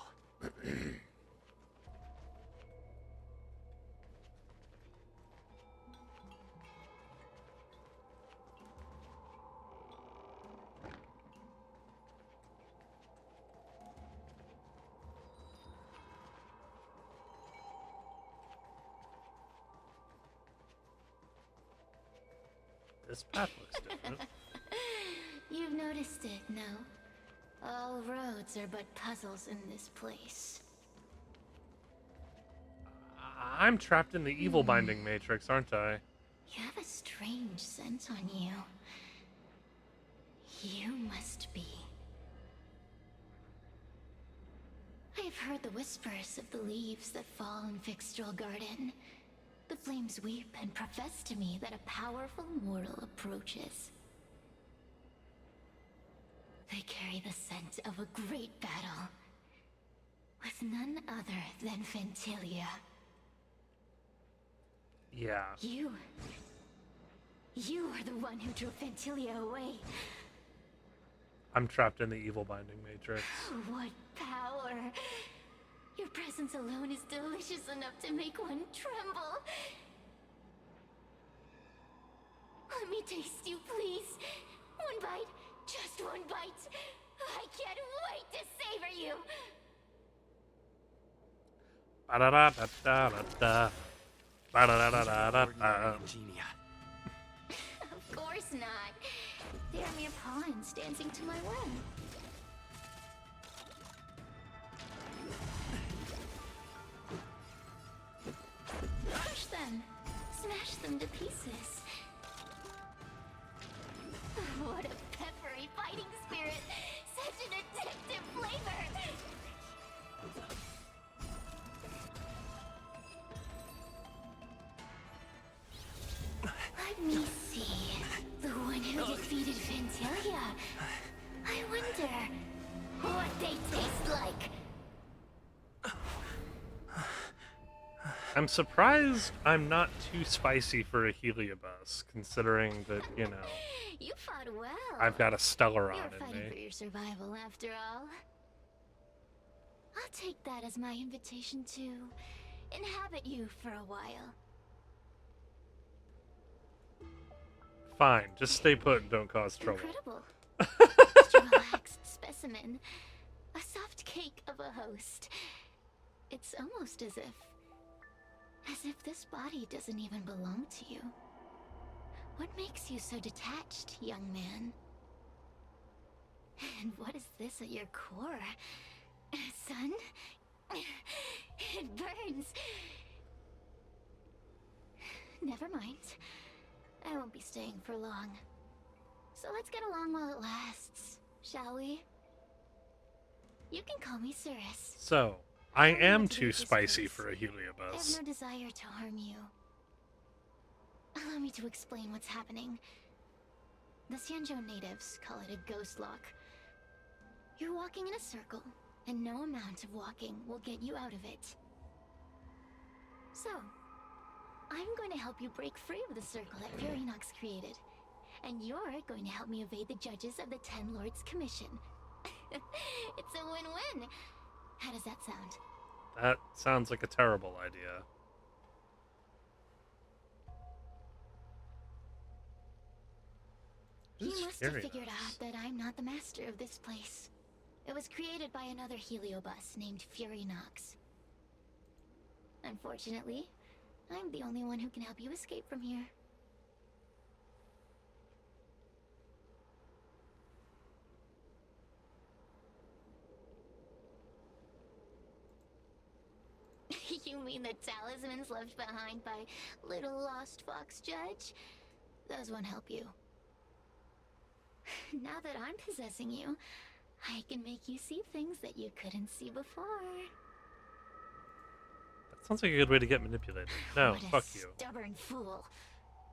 S1: This path looks different.
S3: You've noticed it, no? All roads are but puzzles in this place.
S1: I'm trapped in the evil binding matrix, aren't I?
S3: You have a strange scent on you. You must be. I've heard the whispers of the leaves that fall in Fixtral Garden. The flames weep and profess to me that a powerful mortal approaches. They carry the scent of a great battle with none other than Fentilia.
S1: Yeah.
S3: You are the one who drew Fentilia away.
S1: I'm trapped in the evil binding matrix.
S3: What power! Your presence alone is delicious enough to make one tremble. Let me taste you, please. One bite, just one bite. I can't wait to savor you.
S1: Ba-da-da-da-da-da-da. Ba-da-da-da-da-da-da.
S4: Ingenia.
S3: Of course not. They are mere pawns dancing to my whim. I wonder what they taste like.
S1: I'm surprised I'm not too spicy for a Heliobus, considering that, you know,
S3: You fought well.
S1: I've got a Stellaron
S3: You're
S1: in
S3: fighting for
S1: me.
S3: your survival, after all. I'll take that as my invitation to inhabit you for a while.
S1: Fine, just stay put and don't cause trouble.
S3: Incredible. Just a relaxed specimen. A soft cake of a host. It's almost as if this body doesn't even belong to you. What makes you so detached, young man? And what is this at your core? Sun? It burns. Never mind. I won't be staying for long. So let's get along while it lasts, shall we? You can call me Cirrus.
S1: So, I
S3: don't know
S1: am
S3: what to do
S1: too
S3: with this
S1: spicy
S3: place.
S1: for a
S3: I have
S1: Heliobus.
S3: no desire to harm you. Allow me to explain what's happening. The Xianzhou natives call it a ghost lock. You're walking in a circle, and no amount of walking will get you out of it. So, I'm going to help you break free of the circle that Furinox created. And you're going to help me evade the judges of the Ten Lords Commission. It's a win-win. How does that sound?
S1: That sounds like a terrible idea.
S3: You
S1: Who's
S3: must have
S1: Furinox?
S3: figured out that I'm not the master of this place. It was created by another Heliobus named Furinox. Unfortunately, I'm the only one who can help you escape from here. You mean the talismans left behind by little lost fox judge? Those won't help you. Now that I'm possessing you, I can make you see things that you couldn't see before.
S1: That sounds like a good way to get manipulated. No,
S3: What a
S1: fuck you.
S3: stubborn fool.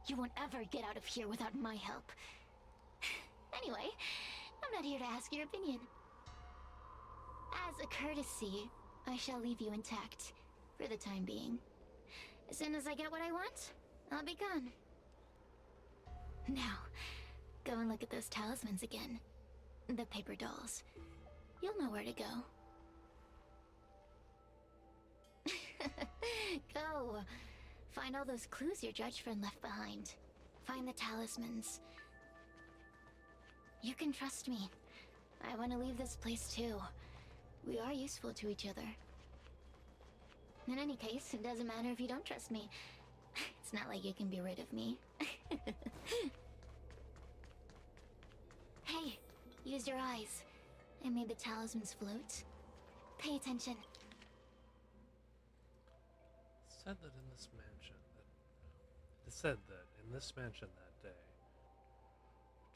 S3: You won't ever get out of here without my help. Anyway, I'm not here to ask your opinion. As a courtesy, I shall leave you intact for the time being. As soon as I get what I want, I'll be gone. Now, go and look at those talismans again. The paper dolls. You'll know where to go. Go. Find all those clues your judge friend left behind. Find the talismans. You can trust me. I want to leave this place too. We are useful to each other. In any case, it doesn't matter if you don't trust me. It's not like you can be rid of me. Hey, use your eyes. I made the talismans float. Pay attention.
S1: Said that in this mansion it is said that in this mansion that day,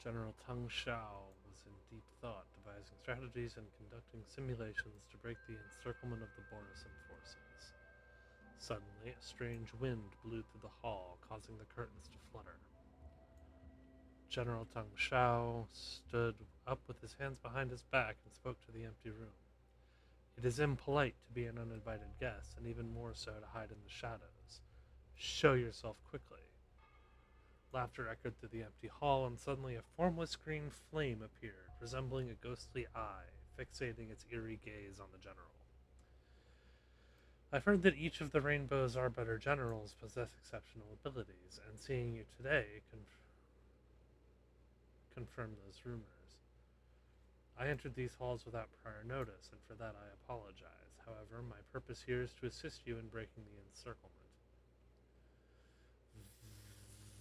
S1: General Teng Shao was in deep thought, devising strategies and conducting simulations to break the encirclement of the Borisan forces. Suddenly, a strange wind blew through the hall, causing the curtains to flutter. General Teng Shao stood up with his hands behind his back and spoke to the empty room. It is impolite to be an uninvited guest, and even more so to hide in the shadows. Show yourself quickly. Laughter echoed through the empty hall, and suddenly a formless green flame appeared, resembling a ghostly eye, fixating its eerie gaze on the general. I've heard that each of the Rainbow's Arbiter generals possess exceptional abilities, and seeing you today confirmed those rumors. I entered these halls without prior notice, and for that I apologize. However, my purpose here is to assist you in breaking the encirclement.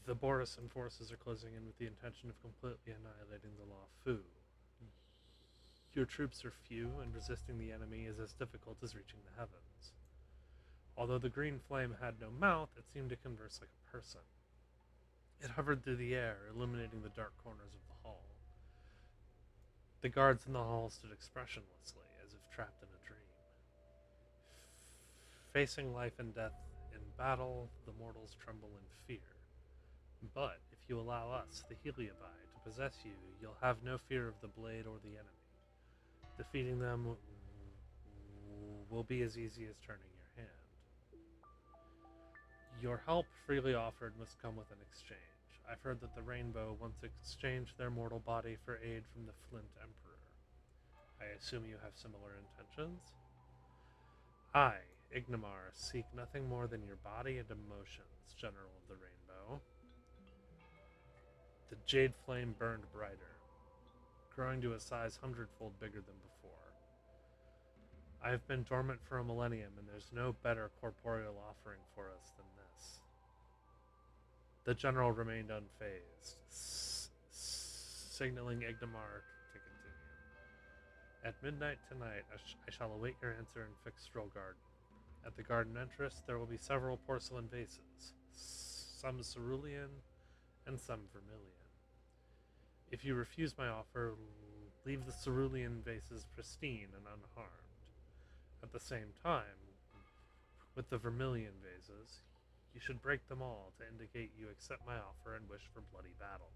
S1: The Borisan forces are closing in with the intention of completely annihilating the Law Fu. Your troops are few, and resisting the enemy is as difficult as reaching the heavens. Although the green flame had no mouth, it seemed to converse like a person. It hovered through the air, illuminating the dark corners of the hall. The guards in the hall stood expressionlessly, as if trapped in a dream. Facing life and death in battle, the mortals tremble in fear. But if you allow us, the Heliobi, to possess you, you'll have no fear of the blade or the enemy. Defeating them will be as easy as turning your hand. Your help, freely offered, must come with an exchange. I've heard that the Rainbow once exchanged their mortal body for aid from the Flint Emperor. I assume you have similar intentions? I, Ignamar, seek nothing more than your body and emotions, General of the Rainbow. The jade flame burned brighter, growing to a size 100-fold bigger than before. I have been dormant for a millennium, and there's no better corporeal offering for us than this. The general remained unfazed, signaling Ignamar to continue. At midnight tonight, I shall await your answer in Fixstrol Garden. At the garden entrance, there will be several porcelain vases, some cerulean and some vermilion. If you refuse my offer, leave the cerulean vases pristine and unharmed. At the same time, with the vermilion vases, you should break them all to indicate you accept my offer and wish for bloody battle.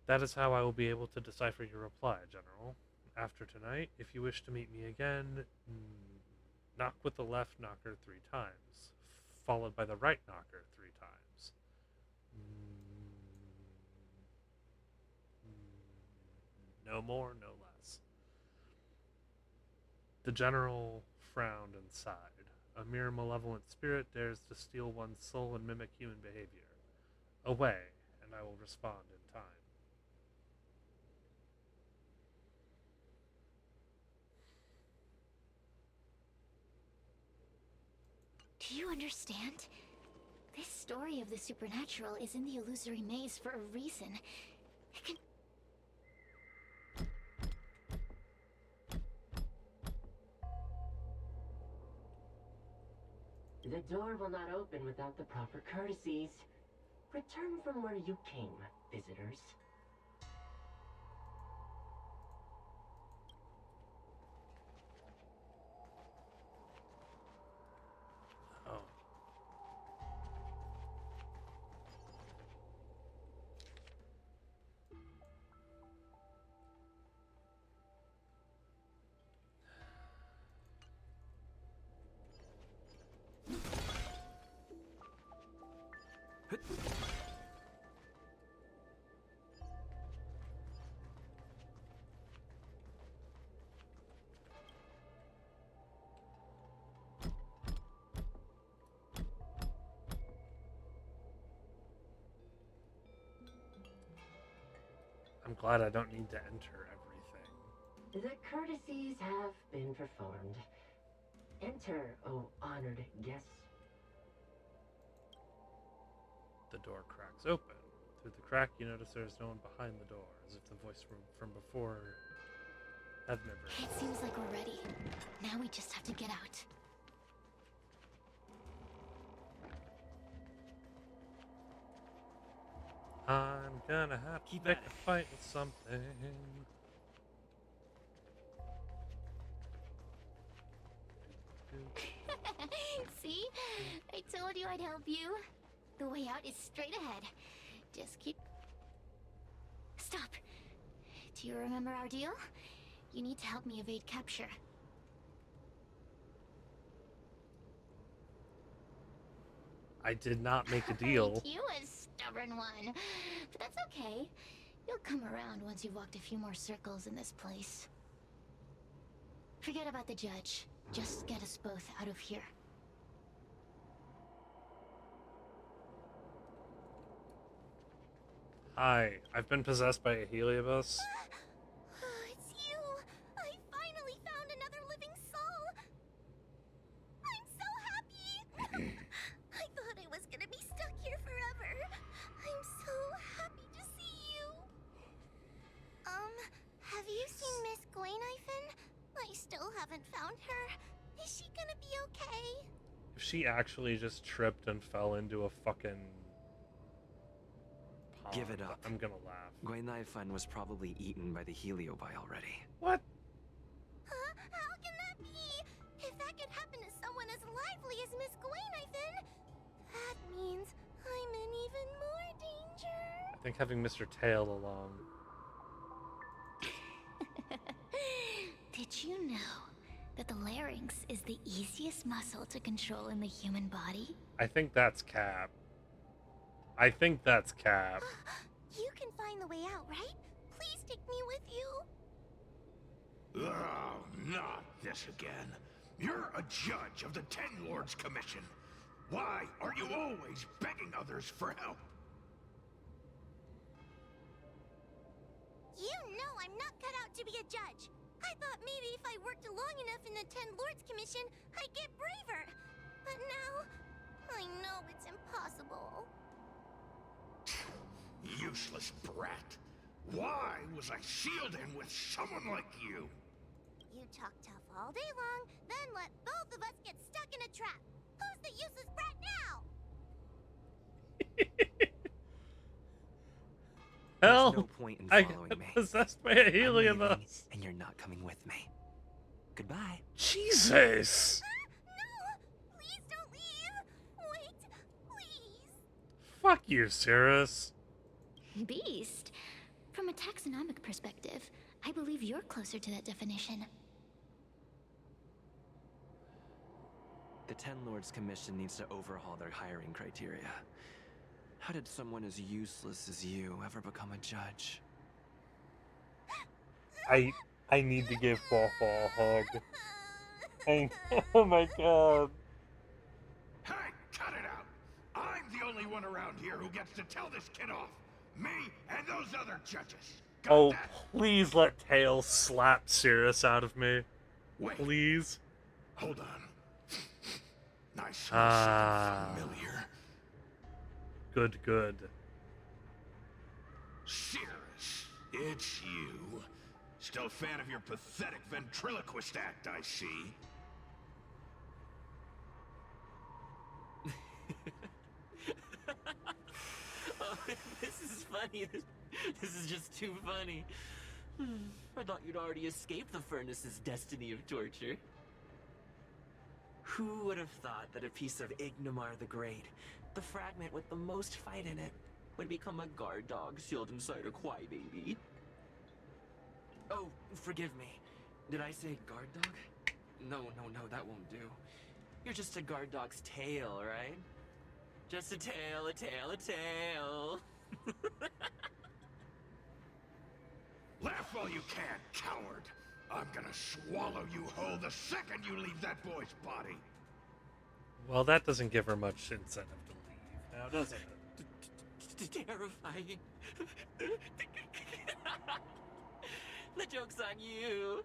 S1: That is how I will be able to decipher your reply, General. After tonight, if you wish to meet me again, knock with the left knocker 3 times, followed by the right knocker 3 times. No more, no less. The general frowned and sighed. A mere malevolent spirit dares to steal one's soul and mimic human behavior. Away, and I will respond in time.
S3: Do you understand? This story of the supernatural is in the illusory maze for a reason. It can...
S10: The door will not open without the proper courtesies. Return from where you came, visitors.
S1: Oh. I'm glad I don't need to enter everything.
S10: The courtesies have been performed. Enter, O honored guests.
S1: The door cracks open. Through the crack, you notice there is no one behind the door, as if the voice from before had never...
S3: It seems like we're ready. Now we just have to get out.
S1: I'm gonna have to pick a fight with something.
S3: See? I told you I'd help you. The way out is straight ahead. Just keep... Stop. Do you remember our deal? You need to help me evade capture.
S1: I did not make a deal.
S3: You a stubborn one. But that's okay. You'll come around once you've walked a few more circles in this place. Forget about the judge. Just get us both out of here.
S1: Hi, I've been possessed by a Heliobus.
S3: It's you! I finally found another living soul! I'm so happy! I thought I was gonna be stuck here forever. I'm so happy to see you. Have you seen Miss Gwayniphen? I still haven't found her. Is she gonna be okay?
S1: If she actually just tripped and fell into a fucking... pond,
S4: Give it up.
S1: I'm gonna laugh.
S4: Gwayniphen was probably eaten by the Heliobi already.
S1: What?
S3: Huh? How can that be? If that could happen to someone as lively as Miss Gwayniphen, that means I'm in even more danger.
S1: I think having Mr. Tail along.
S3: Did you know that the larynx is the easiest muscle to control in the human body?
S1: I think that's Cap. I think that's Cap.
S3: You can find the way out, right? Please take me with you.
S2: Oh, not this again. You're a judge of the Ten Lords Commission. Why are you always begging others for help?
S3: You know I'm not cut out to be a judge. I thought maybe if I worked long enough in the Ten Lords Commission, I'd get braver. But now, I know it's impossible.
S2: Useless brat. Why was I sealed in with someone like you?
S3: You talk tough all day long, then let both of us get stuck in a trap. Who's the useless brat now?
S1: Hell,
S4: There's no point in
S1: I
S4: following
S1: got
S4: me.
S1: possessed by a
S4: I'm
S1: Heliobus.
S4: leaving, and you're not coming with me. Goodbye.
S1: Jesus!
S3: No! Please don't leave! Wait, please!
S1: Fuck you, Cirrus.
S3: Beast? From a taxonomic perspective, I believe you're closer to that definition.
S4: The Ten Lords Commission needs to overhaul their hiring criteria. How did someone as useless as you ever become a judge?
S1: I need to give Waffle a hug. Oh my god.
S2: Hey, cut it out! I'm the only one around here who gets to tell this kid off. Me and those other judges. Got
S1: Oh,
S2: that?
S1: please let Tails slap Cirrus out of me.
S2: Wait,
S1: Please.
S2: hold on. I smell something familiar.
S1: Good.
S2: Cirrus, it's you. Still a fan of your pathetic ventriloquist act, I see.
S4: Oh, this is funny. This is just too funny. I thought you'd already escaped the furnace's destiny of torture. Who would have thought that a piece of Ignomar the Great, the fragment with the most fight in it, would become a guard dog sealed inside a crybaby? Oh, forgive me. Did I say guard dog? No, that won't do. You're just a guard dog's tail, right? Just a tail, a tail, a tail.
S2: Laugh all you can, coward. I'm gonna swallow you whole the second you leave that boy's body.
S1: Well, that doesn't give her much incentive to leave, now does it?
S4: Terrifying. The joke's on you.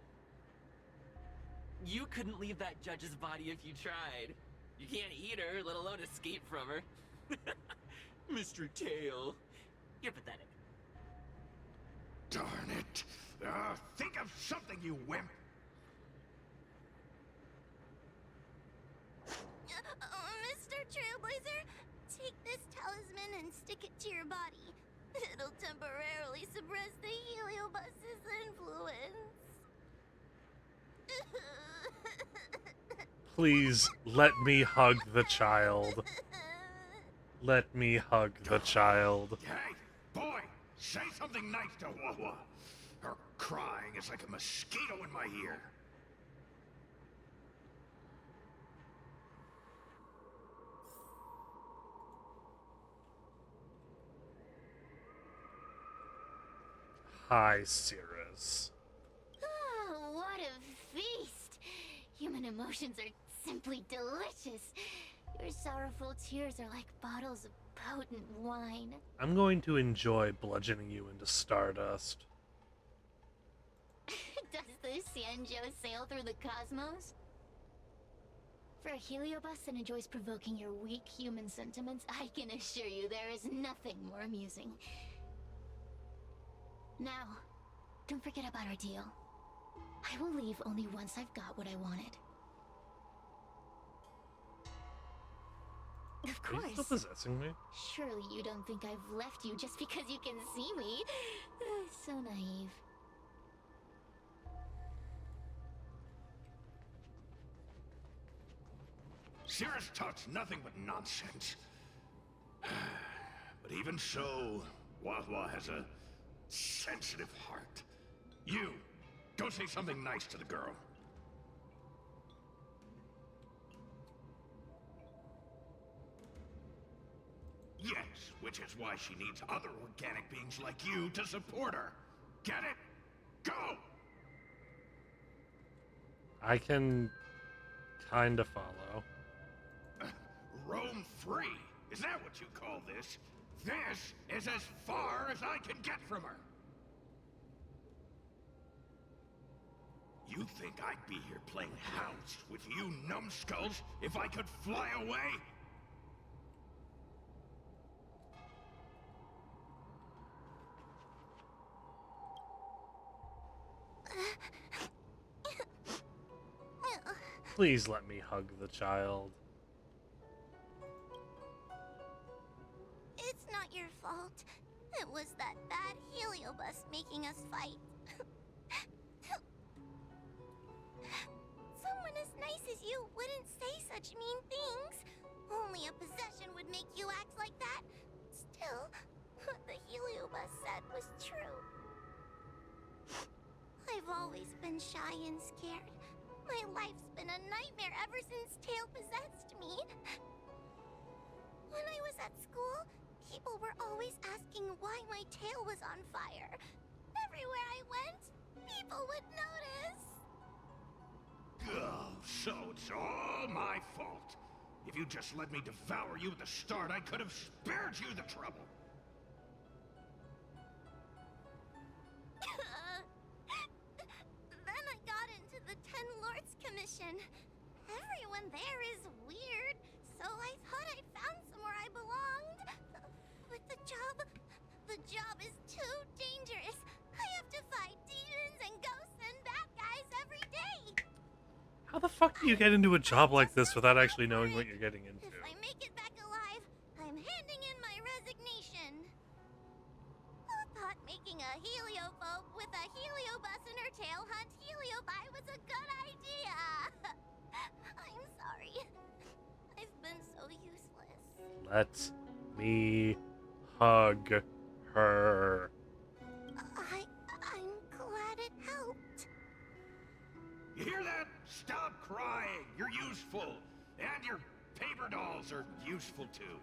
S4: You couldn't leave that judge's body if you tried. You can't eat her, let alone escape from her. Mr. Tail, you're pathetic.
S2: Darn it. Think of something, you wimp.
S3: Mr. Trailblazer, take this talisman and stick it to your body. It'll temporarily suppress the Heliobus's influence.
S1: Please, let me hug the child. Let me hug the child.
S2: Hey, boy, say something nice to Wawa. Her crying is like a mosquito in my ear.
S1: Hi, Cirrus.
S3: Oh, what a feast! Human emotions are simply delicious. Your sorrowful tears are like bottles of potent wine.
S1: I'm going to enjoy bludgeoning you into stardust.
S3: Does the Xianzhou sail through the cosmos? For a Heliobus that enjoys provoking your weak human sentiments, I can assure you there is nothing more amusing. Now, don't forget about our deal. I will leave only once I've got what I wanted. Of
S1: Are you
S3: course.
S1: still possessing me?
S3: Surely you don't think I've left you just because you can see me. So naive.
S2: Cirrus talks nothing but nonsense. But even so, Wahwa has a sensitive heart. You, go say something nice to the girl. Yes, which is why she needs other organic beings like you to support her. Get it? Go!
S1: I can kind of follow.
S2: Roam free? Is that what you call this? This is as far as I can get from her. You think I'd be here playing house with you numbskulls if I could fly away?
S1: Please let me hug the child.
S3: It's not your fault. It was that bad heliobus making us fight. Someone as nice as you wouldn't say such mean things. Only a possession would make you act like that. Still, what the heliobus said was true. I've always been shy and scared. My life's been a nightmare ever since Tail possessed me. When I was at school, people were always asking why my tail was on fire. Everywhere I went, people would notice.
S2: Oh, so it's all my fault. If you just let me devour you at the start, I could have spared you the trouble.
S3: Then I got into the Ten Lords Commission. Everyone there is weird, so I thought I'd found somewhere I belonged. But the job is too dangerous. I have to fight demons and ghosts and bad guys every day.
S1: How the fuck do you get into a job like this without actually knowing what you're getting into?
S3: If I make it back alive, I'm handing in my resignation. Who thought making a heliophobe with a heliobus in her tail hunt heliobi was a good idea? I'm sorry. I've been so useless.
S1: Let me hug her.
S3: I'm glad it helped.
S2: You hear that? Stop crying. You're useful. And your paper dolls are useful too.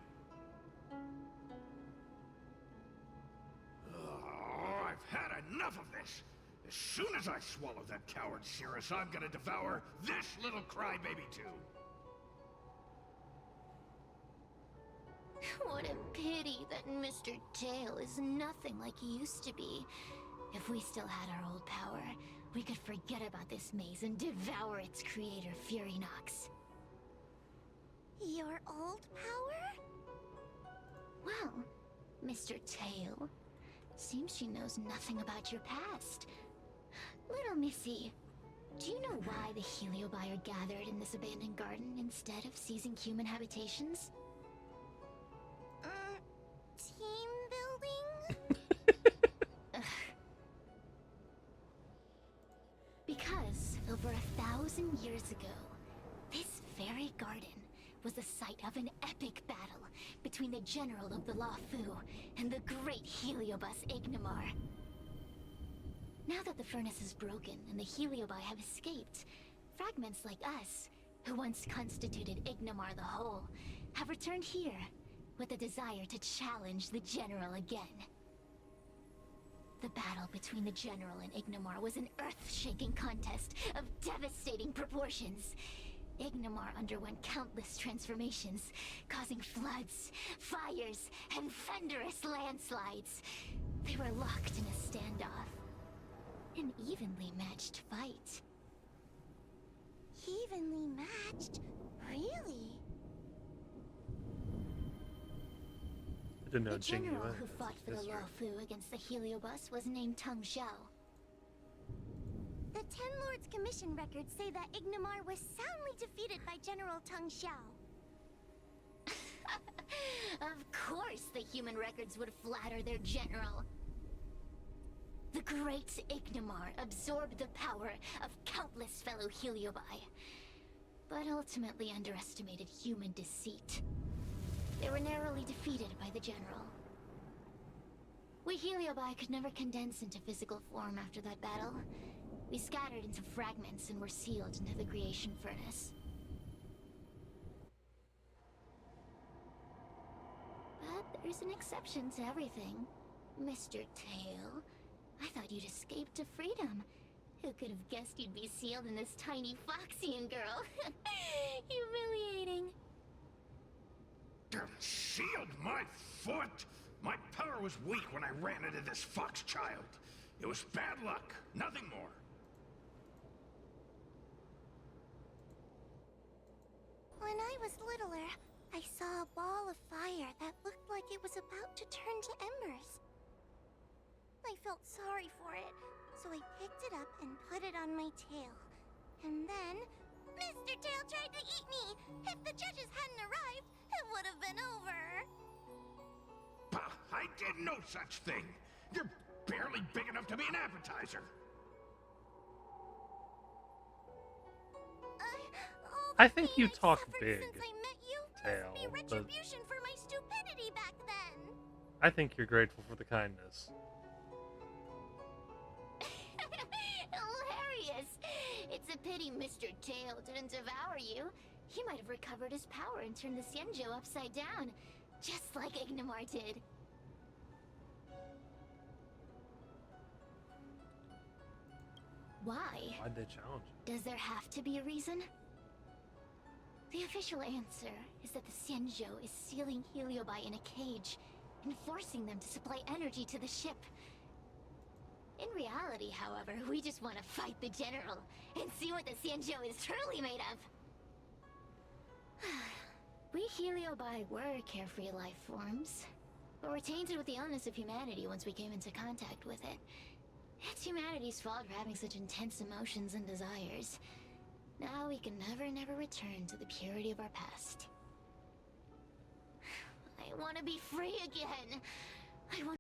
S2: Oh, I've had enough of this. As soon as I swallow that coward Cirrus, I'm gonna devour this little crybaby too.
S3: What a pity that Mr. Tail is nothing like he used to be. If we still had our old power, we could forget about this maze and devour its creator, Furynox. Your old power? Well, Mr. Tail, seems she knows nothing about your past. Little Missy, do you know why the Heliobi are gathered in this abandoned garden instead of seizing human habitations? Team building? Because over 1,000 years ago, this very garden was the site of an epic battle between the General of the Luofu and the great Heliobus Ignimar. Now that the furnace is broken and the Heliobi have escaped, fragments like us, who once constituted Ignimar the Whole, have returned here with a desire to challenge the General again. The battle between the General and Ignimar was an earth-shaking contest of devastating proportions. Ignimar underwent countless transformations, causing floods, fires, and thunderous landslides. They were locked in a standoff. An evenly matched fight. Evenly matched? Really?
S1: I didn't know
S3: The general
S1: Jingyue
S3: who fought for the
S1: history.
S3: Luofu against the Heliobus was named Tang Xiao. The Ten Lords Commission records say that Ignimar was soundly defeated by General Tang Xiao. Of course the human records would flatter their general. The great Ignimar absorbed the power of countless fellow Heliobi, but ultimately underestimated human deceit. They were narrowly defeated by the general. We Heliobi could never condense into physical form after that battle. We scattered into fragments and were sealed into the creation furnace. But there's an exception to everything. Mr. Tail, I thought you'd escaped to freedom. Who could have guessed you'd be sealed in this tiny Foxian girl? Humiliating.
S2: Sealed my foot? My power was weak when I ran into this fox child. It was bad luck, nothing more.
S3: When I was littler, I saw a ball of fire that looked like it was about to turn to embers. I felt sorry for it, so I picked it up and put it on my tail. And then, Mr. Tail tried to eat me! If the judges hadn't arrived, it would have been over!
S2: Bah, I did no such thing! You're barely big enough to be an appetizer!
S1: I think you
S3: I've
S1: talk
S3: suffered
S1: big,
S3: since I met you.
S1: Tail,
S3: Must be
S1: but
S3: retribution for my stupidity back then.
S1: I think you're grateful for the kindness.
S3: Hilarious! It's a pity Mr. Tail didn't devour you. He might have recovered his power and turned the Xianzhou upside down, just like Ignomar did. Why?
S1: Why'd they challenge you?
S3: Does there have to be a reason? The official answer is that the Xianzhou is sealing Heliobi in a cage and forcing them to supply energy to the ship. In reality, however, we just want to fight the General and see what the Xianzhou is truly made of. We Heliobi were carefree life forms, but were tainted with the illness of humanity once we came into contact with it. It's humanity's fault for having such intense emotions and desires. Now we can never return to the purity of our past. I want to be free again. I want